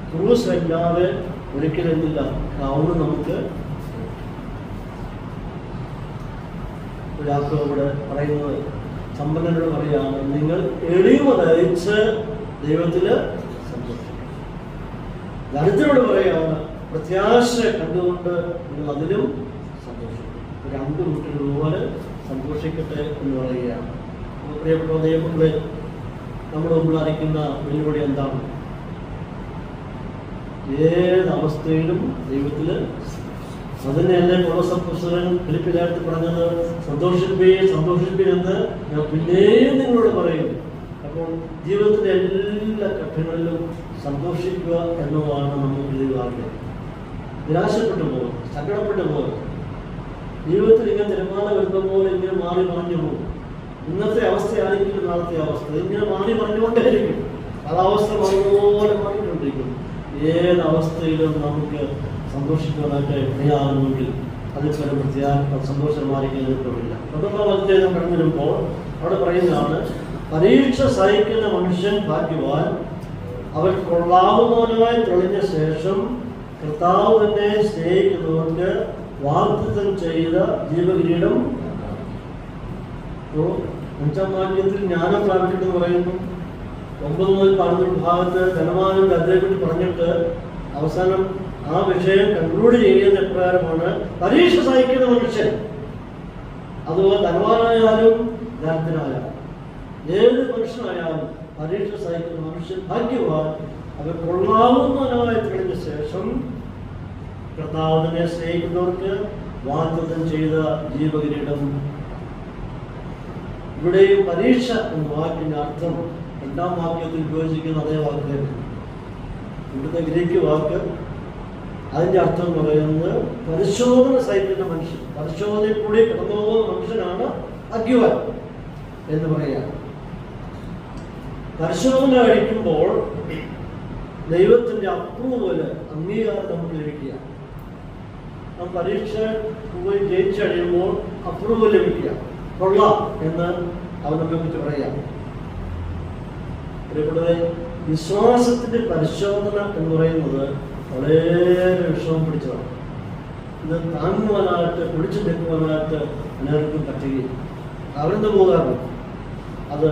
ക്രൂസ് അല്ലാതെ ഒരിക്കലും എന്തില്ല, ക്രൗൺ നമുക്ക് ഇവിടെ പറയുന്നത് സമ്പന്നനോട് പറയാണ്, നിങ്ങൾ എളിമ ധരിച്ച് ദൈവത്തില് സന്തോഷിക്കും. ദരിദ്രനോട് പറയാണ്, പ്രത്യാശ കണ്ടുകൊണ്ട് നിങ്ങൾ അതിലും സന്തോഷിക്കും. 2 കൂട്ടരും ഒരുപോലെ സന്തോഷിക്കട്ടെ എന്ന് പറയുകയാണ്. പ്രിയപ്പെട്ട ദൈവങ്ങളെ, നമ്മുടെ മുമ്പിൽ അറിയിക്കുന്ന വെല്ലുവിളി എന്താണ്? ഏതവസ്ഥയിലും ദൈവത്തില് അതിനെല്ലാം പുസ്തകൻ ഫിലിപ്പിലായിട്ട് പറഞ്ഞത്, സന്തോഷിപ്പീൻ എന്ന് ഞാൻ പിന്നെയും നിങ്ങളോട് പറയും. അപ്പോൾ ജീവിതത്തിലെ എല്ലാ ഘട്ടങ്ങളിലും സന്തോഷിക്കുക എന്നതാണ് നമുക്ക് ആഗ്രഹം. നിരാശപ്പെട്ടു പോകും, സങ്കടപ്പെട്ടു പോകും, ജീവിതത്തിൽ ഇങ്ങനെ തിരമാല വരുന്ന പോലെ ഇങ്ങനെ മാറി മറിഞ്ഞു പോകും. ഇന്നത്തെ അവസ്ഥയായിരിക്കും നാളത്തെ അവസ്ഥ. ഇങ്ങനെ മാറി പറഞ്ഞുകൊണ്ടേയിരിക്കും. കാലാവസ്ഥ മാറുപോലെ മാറിക്കൊണ്ടിരിക്കും. ഏതവസ്ഥയിലും നമുക്ക് സന്തോഷിക്കാനായിട്ട് ഇടയാകുമെങ്കിൽ അതിൽ പല സന്തോഷമായിരിക്കുന്നില്ല. പ്രഥമ വചനം കടന്നു വരുമ്പോൾ അവിടെ പറയുന്നതാണ്, പരീക്ഷ സഹിക്കുന്ന മനുഷ്യൻ ഭാഗ്യവാൻ, അവൻ കൊള്ളാവുന്നവനായി തെളിഞ്ഞ ശേഷം കർത്താവ് തന്നെ സ്നേഹിക്കുന്നവർക്ക് വാഗ്ദത്തം ചെയ്ത ജീവകിരീടം. 5-ാം വാക്യത്തിൽ ജ്ഞാനം പ്രാപിക്കട്ടെന്ന് പറയുന്നു. 9 മുതൽ 11 ഭാഗത്ത് ധനവാനും ദരിദ്രരെപ്പറ്റി പറഞ്ഞിട്ട് അവസാനം ആ വിഷയം കൺക്ലൂഡ് ചെയ്യുന്ന എപ്രകാരമാണ്, പരീക്ഷ സഹിക്കുന്ന മനുഷ്യൻ, അതുപോലെ ധനവാനായാലും ദരിദ്രനായാലും ഏത് മനുഷ്യനായാലും പരീക്ഷ സഹിക്കുന്ന മനുഷ്യൻ ഭാഗ്യവാൻ, അവർ കൊള്ളാവുന്നവനായി തെളിഞ്ഞ ശേഷം കർത്താവിനെ സ്നേഹിക്കുന്നവർക്ക് വാഗ്ദത്തം ചെയ്ത ജീവകിരീടം. ഇവിടെയും പരീക്ഷ എന്ന വാക്കിന്റെ അർത്ഥം 2-ാം വാക്യത്തിൽ ഉപയോഗിച്ചിരിക്കുന്ന അതേ വാക്ക്. ഇവിടുത്തെ ഗ്രീക്ക് വാക്ക് അതിന്റെ അർത്ഥം പറയുന്നത് പരിശോധന സഹിക്കുന്ന മനുഷ്യൻ, പരിശോധനയിൽ കൂടി കടന്നു പോകുന്ന മനുഷ്യനാണ് ഭാഗ്യവാൻ എന്ന് പറയുക. പരിശോധന കഴിക്കുമ്പോൾ ദൈവത്തിന്റെ അപ്രൂവല്, അംഗീകാരം നമുക്ക് ലഭിക്കുക. നാം പരീക്ഷ പോയി ജയിച്ചു കഴിയുമ്പോൾ അപ്രൂവൽ ലഭിക്കുക, കൊള്ളാം എന്ന് അവനെ കുറിച്ച് പറയാം. അതേപോലെ വിശ്വാസത്തിന്റെ പരിശോധന എന്ന് പറയുന്നത് വളരെ വിഷമം പിടിച്ചതാണ്. ഇത് താങ്ങുവാനായിട്ട്, പിടിച്ചു നിൽക്കുവാനായിട്ട് അനേർക്കും പറ്റുകയും അവരെന്ത് പോകാറുണ്ട്. അത്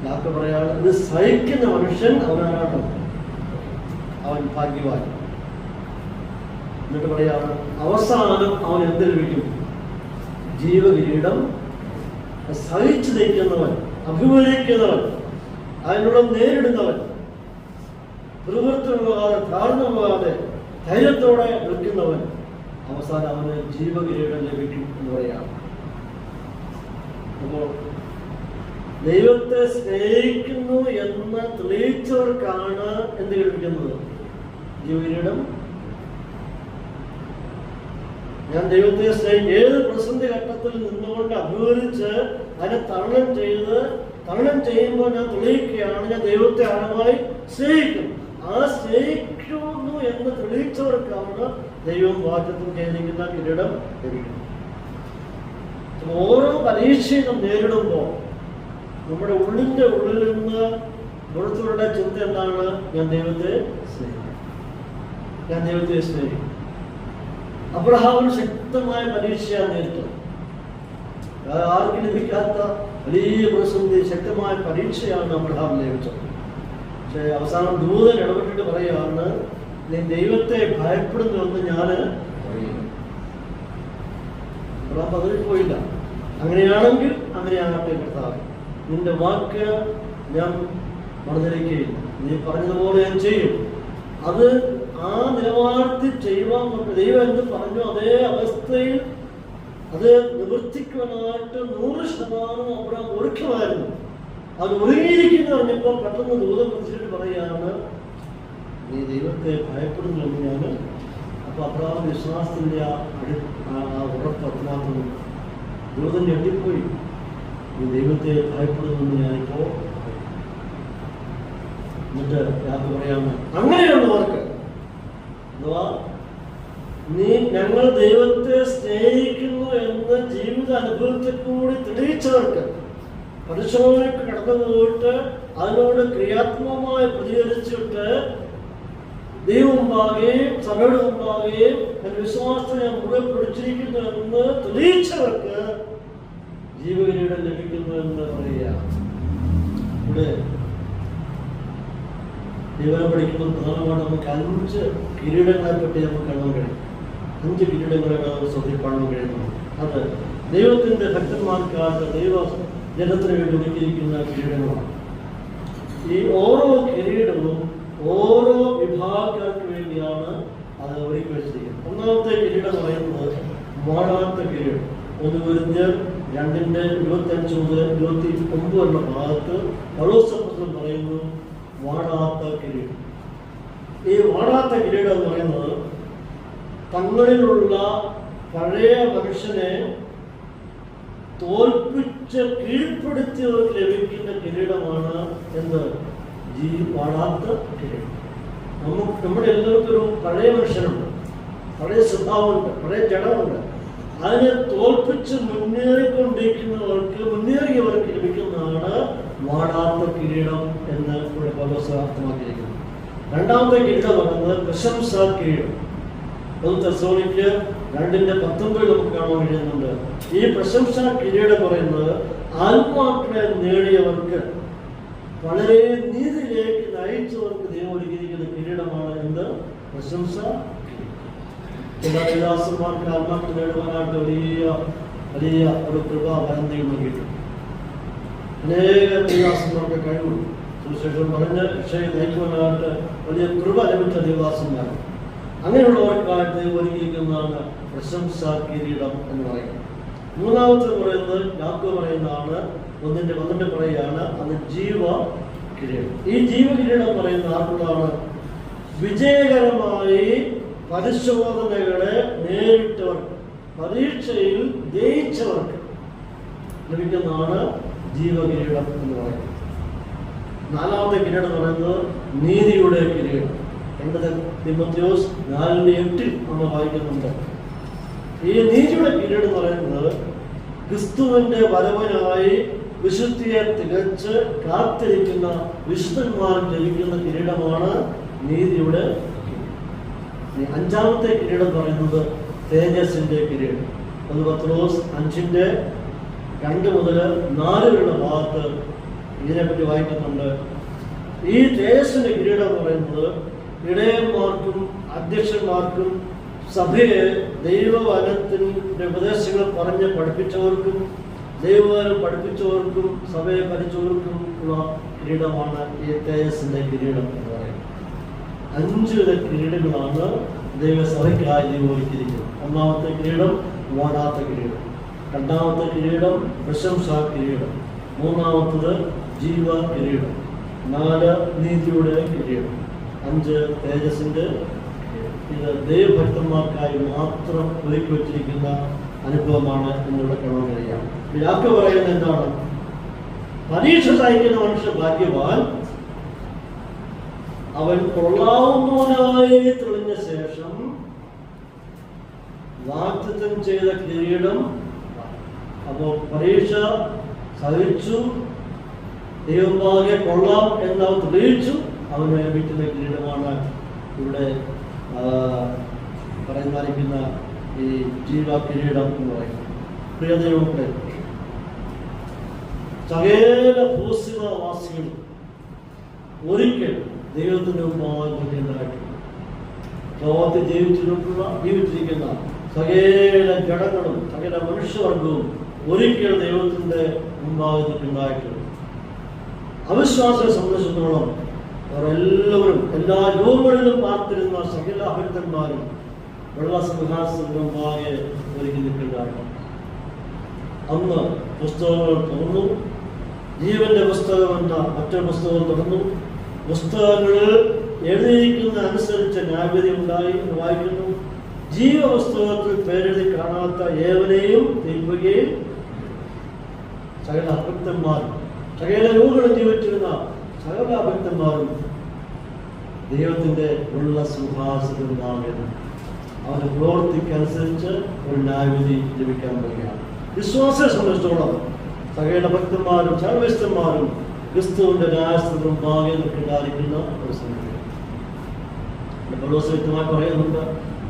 ഞാക്ക് പറയാറ്, ഇത് സഹിക്കുന്ന മനുഷ്യൻ അവനാണ്, അവൻ ഭാഗ്യവാൻ. എന്നിട്ട് പറയാണ്, അവസാനം അവൻ എന്ത് ലഭിക്കും? ജീവകിരീടം. സഹിച്ചു നിൽക്കുന്നവൻ, അഭിമാനിക്കുന്നവൻ, അതിനുള്ള നേരിടുന്നവൻ, പ്രവൃത്തി പോകാതെ താഴ്ന്നു പോകാതെ ധൈര്യത്തോടെ നിൽക്കുന്നവൻ, അവസാനം അവന് ജീവകിരീടം ലഭിക്കും എന്ന് പറയാം. അപ്പോൾ ദൈവത്തെ സ്നേഹിക്കുന്നു എന്ന് തെളിയിച്ചവർക്കാണ് എന്ത് ലഭിക്കുന്നത്? ജീവകിരീടം. ഞാൻ ദൈവത്തെ ഏത് പ്രതിസന്ധി ഘട്ടത്തിൽ നിന്നുകൊണ്ട് അഭിമുഖിച്ച് അതിനെ തരണം ചെയ്യുമ്പോൾ ഞാൻ തെളിയിക്കുകയാണ്, ഞാൻ ദൈവത്തെ ആഴമായി സ്നേഹിക്കുന്നു. ആ സ്നേഹിക്കുന്നു എന്ന് തെളിയിച്ചവർക്കാണ് ദൈവം വാഗ്ദത്തം ചെയ്തിരിക്കുന്ന കിരീടം ലഭിക്കുന്നത്. ഓരോ പരീക്ഷയും നേരിടുമ്പോൾ നമ്മുടെ ഉള്ളിൽ നിന്ന് പുറത്തുള്ള ചിന്ത എന്താണ്? ഞാൻ ദൈവത്തെ സ്നേഹിക്കും, ഞാൻ ദൈവത്തെ സ്നേഹിക്കും. അബ്രഹാമിന് ശക്തമായ പരീക്ഷയാണ് നേരിട്ടത്. ആർക്കും ലഭിക്കാത്ത വലിയ പ്രതിസന്ധി, ശക്തമായ പരീക്ഷയാണ് അബ്രഹാം ലഭിച്ചത്. പക്ഷെ അവസാനം ദൂതൻ ഇടപെട്ടിട്ട് പറയുകയാണ്, നീ ദൈവത്തെ ഭയപ്പെടുന്നുവെന്ന് ഞാൻ അബ്രഹാം പതിൽ പോയില്ല. അങ്ങനെയാണെങ്കിൽ അങ്ങനെയാകട്ടെ കർത്താവേ, നിന്റെ വാക്ക് ഞാൻ മറന്നിരിക്കുകയില്ല, നീ പറഞ്ഞതുപോലെ ഞാൻ ചെയ്യും. അത് ആ നിലവാരത്തിൽ ചെയ്യുവാൻ ദൈവം എന്ത് പറഞ്ഞു അതേ അവസ്ഥയിൽ അത് നിവർത്തിക്കുവാനായിട്ട് 100% അബ്രഹാം ഒരുക്കമായിരുന്നു. അത് ഒരുങ്ങിയിരിക്കുന്നു പറഞ്ഞപ്പോൾ പെട്ടെന്ന് ദൂതം കുറിച്ചിട്ട് പറയുകയാണ്, നീ ദൈവത്തെ ഭയപ്പെടുന്നു എന്ന് ഞാൻ. അപ്പൊ അബ്രഹാം വിശ്വാസത്തിന്റെ ആ ഉറപ്പ് അത്രമാത്രം ദൂതൻ ഞെട്ടിപ്പോയി. നീ ദൈവത്തെ ഭയപ്പെടുന്നു ഞാനിപ്പോ. എന്നിട്ട് യാത്ര പറയാമോ, അങ്ങനെയുള്ളവർക്ക് അഥവാ ഞങ്ങൾ ദൈവത്തെ സ്നേഹിക്കുന്നു എന്ന് ജീവിത അനുഭവത്തിൽ കൂടി തെളിയിച്ചവർക്ക്, പരിശോധനയ്ക്ക് കടന്നു പോയിട്ട് അതിനോട് ക്രിയാത്മകമായി പ്രതികരിച്ചിട്ട് ദൈവമുണ്ടാകുകയും സഭയുടെ മുമ്പാകുകയും എന്റെ വിശ്വാസത്തെ ഞാൻ മുഴുവൻ പിടിച്ചിരിക്കുന്നു എന്ന് തെളിയിച്ചവർക്ക് ജീവകിരീടം ലഭിക്കുന്നു എന്ന് പറയുക. ഇവിടെ ദൈവം പഠിക്കുമ്പോൾ പ്രധാനമായിട്ട് നമുക്ക് 5 കിരീടങ്ങളെ പറ്റി നമുക്ക് കാണാൻ കഴിയും. 5 കിരീടങ്ങളാണ് നമുക്ക് ശ്രദ്ധയിൽ കാണാൻ കഴിയുന്നത്. അത് ദൈവത്തിന്റെ ഭക്തന്മാർക്കായിട്ട് ദൈവ ജനത്തിന് വേണ്ടി ഒരുക്കിയിരിക്കുന്ന കിരീടങ്ങളാണ്. ഈ ഓരോ കിരീടവും ഓരോ വിഭാഗക്കാർക്ക് വേണ്ടിയാണ് അത് ഒരുക്കി വെച്ചിരിക്കുന്നത്. ഒന്നാമത്തെ കിരീടം എന്ന് പറയുന്നത് വാടാത്ത കിരീടം. 1 കൊരിന്ത്യർ 2:25 മുതൽ 29 എന്ന ഭാഗത്ത് പൗലോസ് പറയുന്നു വാടാത്ത കിരീടം. ഈ വാടാത്ത കിരീടം എന്ന് പറയുന്നത് തങ്ങളിലുള്ള പഴയ മനുഷ്യനെ തോൽപ്പിച്ച് കീഴ്പ്പെടുത്തിയവർക്ക് ലഭിക്കുന്ന കിരീടമാണ് എന്ത്? വാടാത്ത കിരീടം. നമ്മുടെ എല്ലാവർക്കും ഒരു പഴയ മനുഷ്യനുണ്ട്, പഴയ സ്വഭാവമുണ്ട്, പഴയ ജഡമുണ്ട്. അതിനെ തോൽപ്പിച്ച് മുന്നേറിയവർക്ക് ലഭിക്കുന്നതാണ് വാടാത്ത കിരീടം എന്ന് ഇവിടെ പൗലോസ് അർത്ഥമാക്കിയിരിക്കുന്നു. രണ്ടാമത്തെ കിരീടം പറയുന്നത് പ്രശംസാ കിരീടം. 1 തെസ്സലോനിക്കർ 2:19 നമുക്ക് കാണാൻ കഴിയുന്നുണ്ട്. ഈ പ്രശംസാ കിരീടം പറയുന്നത് ആത്മാക്കളെ നേടിയവർക്ക്, വളരെ നീതിയിലേക്ക് നയിച്ചവർക്ക് ദൈവം ഒരുക്കിയിരിക്കുന്ന കിരീടമാണ് എന്ത്? പ്രശംസാ കിരീടം. ചില വിലാസന്മാർക്ക് ആത്മാക്കൾ നേടുവാനായിട്ട് വലിയ ഒരു കൃപ വരം ദൈവം നൽകിയിട്ടുണ്ട്. അനേക വിലാസന്മാർക്ക് കഴിവുണ്ട്. സുവിശേഷം പറഞ്ഞ് രക്ഷയെ നയിക്കുവാനായിട്ട് വലിയ കൃപ ലഭിച്ച ദേവദാസന്മാർ. അങ്ങനെയുള്ളവർക്കായിട്ട് ദൈവം ഒരുക്കിയിരിക്കുന്നതാണ് പ്രശംസാ കിരീടം എന്ന് പറയുന്നത്. മൂന്നാമത്തെ പറയുന്നത് യാക്കോബ് പറയുന്നതാണ് 1:12 പറയുകയാണ്, അത് ജീവ കിരീടം. ഈ ജീവകിരീടം പറയുന്ന ആർക്കുള്ളതാണ്? വിജയകരമായി പരിശോധനകളെ നേരിട്ടവർക്ക്, പരീക്ഷയിൽ ജയിച്ചവർക്ക് ലഭിക്കുന്നതാണ് ജീവകിരീടം എന്ന് പറയുന്നത്. നാലാമത്തെ കിരീടം എന്ന് പറയുന്നത് നീതിയുടെ കിരീടം. 2 തിമോഥെയോസ് 4:8 നമ്മൾ വായിക്കുന്നുണ്ട്. ഈ നീതിയുടെ കിരീടം എന്ന് പറയുന്നത് ക്രിസ്തുവിന്റെ വരവനായി വിശുദ്ധിയെ തികച്ച് കാത്തിരിക്കുന്ന വിശുദ്ധന്മാർക്ക് ലഭിക്കുന്ന കിരീടമാണ് നീതിയുടെ കിരീടം. അഞ്ചാമത്തെ കിരീടം പറയുന്നത് തേജസ്സിന്റെ കിരീടം. 1 പത്രോസ് 5:2 മുതൽ 4 ഭാഗത്ത് ഇതിനെപ്പറ്റി വായിക്കുന്നുണ്ട്. ഈ തേജസ്സിന്റെ കിരീടം എന്ന് പറയുന്നത് ഇടയന്മാർക്കും അധ്യക്ഷന്മാർക്കും സഭയെ ദൈവവചനത്തിന്റെ ഉപദേശങ്ങൾ പറഞ്ഞ് പഠിപ്പിച്ചവർക്കും ദൈവവചനം പഠിപ്പിച്ചവർക്കും സഭയെ ഭരിച്ചവർക്കും ഉള്ള കിരീടമാണ് ഈ തേജസ്സിന്റെ കിരീടം എന്ന് പറയുന്നത്. 5 കിരീടങ്ങളാണ് ദൈവസഭയ്ക്കായി ദൈവം ഒരുക്കിയിരിക്കുന്നത്. ഒന്നാമത്തെ കിരീടം വാടാത്ത കിരീടം, രണ്ടാമത്തെ കിരീടം പ്രശംസാ കിരീടം, മൂന്നാമത്തത് ജീവ കിരീടം, 4 നീതിയുടെ കിരീടം, 5 തേജസ്സിന്റെ കിരീടം. ഇത് ദൈവഭക്തന്മാർക്കായി മാത്രം ഒരുക്കി വച്ചിരിക്കുന്ന അനുഭവമാണ് എന്നിവിടെ കാണാൻ കഴിയാം. യാക്കോബ് പറയുന്നത് എന്താണ്? പരീക്ഷ സഹിക്കുന്ന മനുഷ്യൻ ഭാഗ്യവാൻ, അവൻ കൊള്ളാവുന്നവനായി തെളിഞ്ഞ ശേഷം വാഗ്ദത്തം ചെയ്ത കിരീടം. അപ്പോൾ പരീക്ഷ സഹിച്ചു, ദൈവഭാഗ്യ കൊള്ളാം എന്നവൻ തെളിയിച്ചു, അവന് ലഭിക്കുന്ന കിരീടമാണ് ഇവിടെ പറയുന്ന ഈ ജീവ കിരീടം എന്ന് പറയുന്നത്. പ്രിയ ദൈവമക്കളെ, സകല ഭൂസിവാസികളും ഒരിക്കൽ ദൈവത്തിന്റെ മുമ്പാകേണ്ടതായിട്ടുണ്ട്. ലോകത്തിൽ ജീവിച്ചിരിക്കുന്ന സകല ജഡങ്ങളും സകല മനുഷ്യവർഗവും ഒരിക്കൽ ദൈവത്തിന്റെ മുമ്പാകെ നിൽക്കുന്നതായിട്ടുണ്ട്. അവിശ്വാസിയെ സംബന്ധിച്ചിടത്തോളം അവരെല്ലാവരും എല്ലാ യോഗങ്ങളിലും പാർത്തിരുന്ന സകല അഭക്തന്മാരും വെള്ളസിംഹാസനത്തിന് മുമ്പാകെ ഒരുക്കി നിൽക്കുന്നതായിട്ടുണ്ട്. അന്ന് പുസ്തകങ്ങൾ തുറന്നു, ജീവന്റെ പുസ്തകം എന്ന മറ്റൊരു പുസ്തകം തുറന്നു. പുസ്തകങ്ങളിൽ എഴുതിയിരിക്കുന്ന അനുസരിച്ച് ന്യായവിധി ഉണ്ടായി എന്ന് വായിക്കുന്നു. ജീവപുസ്തകത്തിൽ പേരെഴുതി കാണാത്ത ഏവനെയും തീർക്കുകയും സകല അഭക്തന്മാരും സകല യോഗങ്ങളിൽ ജീവിച്ചിരുന്ന സകല അഭക്തന്മാരും ദൈവത്തിന്റെ ഉള്ള സിംഹാസനമാകുന്നു. അവന്റെ പ്രവൃത്തിക്കനുസരിച്ച് ഒരു ന്യായവിധി ലഭിക്കാൻ പോവുകയാണ്. വിശ്വാസത്തെ സംബന്ധിച്ചോളം സകല ഭക്തന്മാരും സർവവിശുദ്ധന്മാരും ക്രിസ്തുവിന്റെ ന്യായസ്ഥിരം ഭാഗ്യ നിൽക്കാതിരിക്കുന്ന ഒരു സമയത്ത് വ്യക്തമായി പറയുന്നുണ്ട്.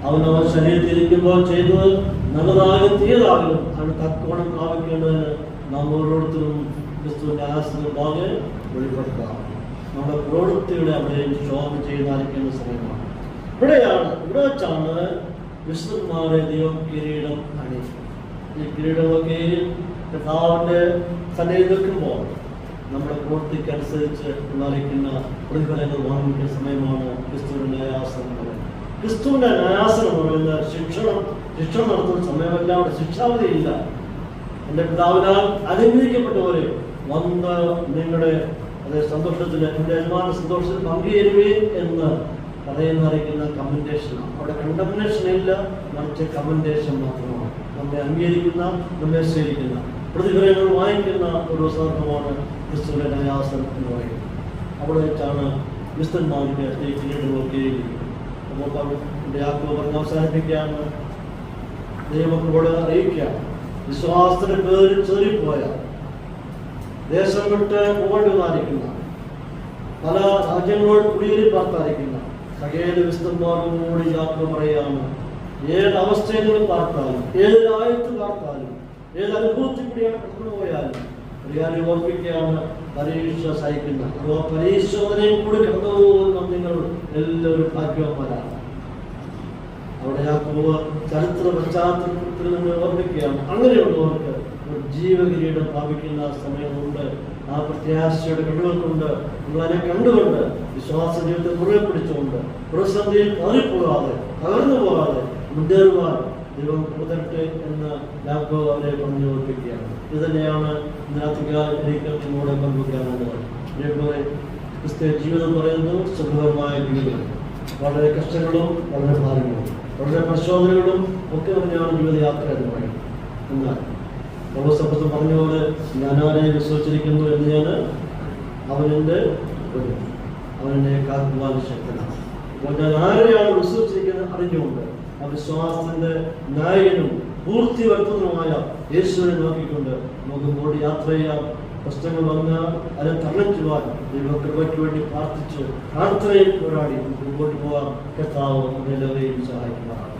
അവനവൻ ശരീരത്തിരിക്കുമ്പോൾ ചെയ്തത് നല്ലതാകും തീയതാകും അവന് തക്കവണ്ണം പ്രാപിക്കേണ്ടതിന് നാം ഓരോരുത്തരും ക്രിസ്തുവിന്റെ ന്യായസ്ഥിരം ഭാഗ്യ വെളിപ്പെടുത്തുക. നമ്മുടെ പ്രവൃത്തിയുടെ അവിടെയും ശോഭ ചെയ്തായിരിക്കുന്ന സമയമാണ്. ഇവിടെ വെച്ചാണ് വിശുദ്ധന്മാരെ ദൈവം കിരീടം അണിയിക്കും. ഈ കിരീടമൊക്കെ കർത്താവിന്റെ സന്നിധിയിൽ നിൽക്കുമ്പോൾ നമ്മുടെ പ്രവൃത്തിക്കനുസരിച്ച് ഉണ്ടായിരിക്കുന്ന പ്രതിഫലങ്ങൾ വാങ്ങിക്കുന്ന സമയമാണ് ക്രിസ്തുവിന്റെ ന്യായാസനം പറയുന്നത്. ക്രിസ്തുവിന്റെ ന്യായാസനം പറയുന്ന ശിക്ഷണം നടത്തുന്ന സമയമല്ല. അവിടെ ശിക്ഷാവധിയില്ല. എൻ്റെ പിതാവിനാൽ അനുഗ്രഹിക്കപ്പെട്ടവരെ വന്ന് നിങ്ങളുടെ സന്തോഷത്തിൽ എൻ്റെ യജമാന സന്തോഷത്തിൽ പങ്കുചേരുകയും എന്ന് അറിയിക്കുന്ന കമന്റേഷനാണ്. അവിടെ കണ്ടംനേഷൻ ഇല്ല, മറിച്ച് കമന്റേഷൻ മാത്രമാണ്. നമ്മെ അംഗീകരിക്കുന്ന, നമ്മെ സ്വീകരിക്കുന്ന. പ്രതിഫലങ്ങൾ വാങ്ങിക്കുന്ന ഒരു സന്ദർഭമാണ് ക്രിസ്തുവിന്റെ ന്യായാസനം എന്ന് പറയുന്നത്. അവിടെ വെച്ചാണ് വിശുദ്ധന്മാരുടെ കിരീടമൊക്കെ. അപ്പോൾ യാക്കോബ് പറഞ്ഞ് അവസാനിപ്പിക്കുകയാണ്, ദൈവമക്കളോട് അറിയിക്കുക, വിശ്വാസത്തിന്റെ പേരിൽ ചെറിപ്പോയ ദേശം വിട്ട് പോകേണ്ടതായിരിക്കുന്ന പല രാജ്യങ്ങളോട് കുടിയേറി പാർത്തായിരിക്കുന്ന സകല വിശുദ്ധന്മാരും കൂടി യാക്കോബ് പറയാണ്, ഏത് അവസ്ഥയിൽ പാർത്താലും, ഏത് രാജ്യത്ത് പാർത്താലും, ഏത് അനുഭവത്തിൽ കൂടിയാണ് കടന്നു പോയാലും അറിയാനും ഓർപ്പിക്കുകയാണ്, പരീക്ഷ സഹിക്കുന്ന അഥവാ പരീക്ഷോധനയും കൂടി കടന്നു പോകുന്ന നിങ്ങൾ എല്ലാവരും ഭാഗ്യവാന്മാരാണ്. അവിടെ യാക്കോബ് ചരിത്ര പശ്ചാത്തലത്തിൽ നിന്ന് ഓർമ്മിക്കുകയാണ്, അങ്ങനെയുള്ളവർക്ക് ഒരു ജീവകിരീടം പ്രാപിക്കുന്ന സമയമുണ്ട്. ആ പ്രത്യാശയുടെ കണ്ണുകൾ കൊണ്ട് നിങ്ങളതിനെ കണ്ടുകൊണ്ട് വിശ്വാസ ജീവിതത്തെ മുറുകെ പിടിച്ചുകൊണ്ട് പ്രതിസന്ധിയിൽ മാറിപ്പോകാതെ തകർന്നു പോകാതെ മുന്നേറുവാൻ ദൈവം കൊടുത്തട്ടെ എന്ന് യാക്കോബ് അവരെ പറഞ്ഞു ഓർപ്പിക്കുകയാണ്. ഇത് തന്നെയാണ് ഇന്നത്തെ നമ്മോട് പങ്കുവയ്ക്കാനുള്ളത്. അതേപോലെ ക്രിസ്ത്യ ജീവിതം പറയുന്നത് സുഖകരമായ ജീവിതം, വളരെ കഷ്ടങ്ങളും വളരെ ഭാരങ്ങളും വളരെ പരിശോധനകളും ഒക്കെ തന്നെയാണ് ജീവിതയാത്ര എന്ന് പറയുന്നത്. എന്നാൽ പൗലോസ് പറഞ്ഞുകൊണ്ട് ഞാൻ ആരെ വിശ്വസിച്ചിരിക്കുന്നു എന്ന് ഞാൻ അവനെൻ്റെ അവനെ കാക്കുവാൻ ശക്തനാണ്. അപ്പോൾ ഞാൻ ആരെയാണ് വിശ്വസിച്ചിരിക്കുന്നത് അറിഞ്ഞുകൊണ്ട് ആ വിശ്വാസത്തിന്റെ നായകനും പൂർത്തി വരുത്തുന്നതുമായ യേശുവിനെ നോക്കിക്കൊണ്ട് നമുക്ക് മുമ്പോട്ട് യാത്ര ചെയ്യാം. പ്രശ്നങ്ങൾ വന്നാൽ അതിനെ തരണം ചെയ്യുവാൻ ദൈവകൃപയ്ക്ക് വേണ്ടി പ്രാർത്ഥിച്ച് പ്രാർത്ഥനയിൽ പോരാടി മുമ്പോട്ട് പോകാൻ കർത്താവ് എല്ലാവരെയും സഹായിക്കുന്നതാണ്.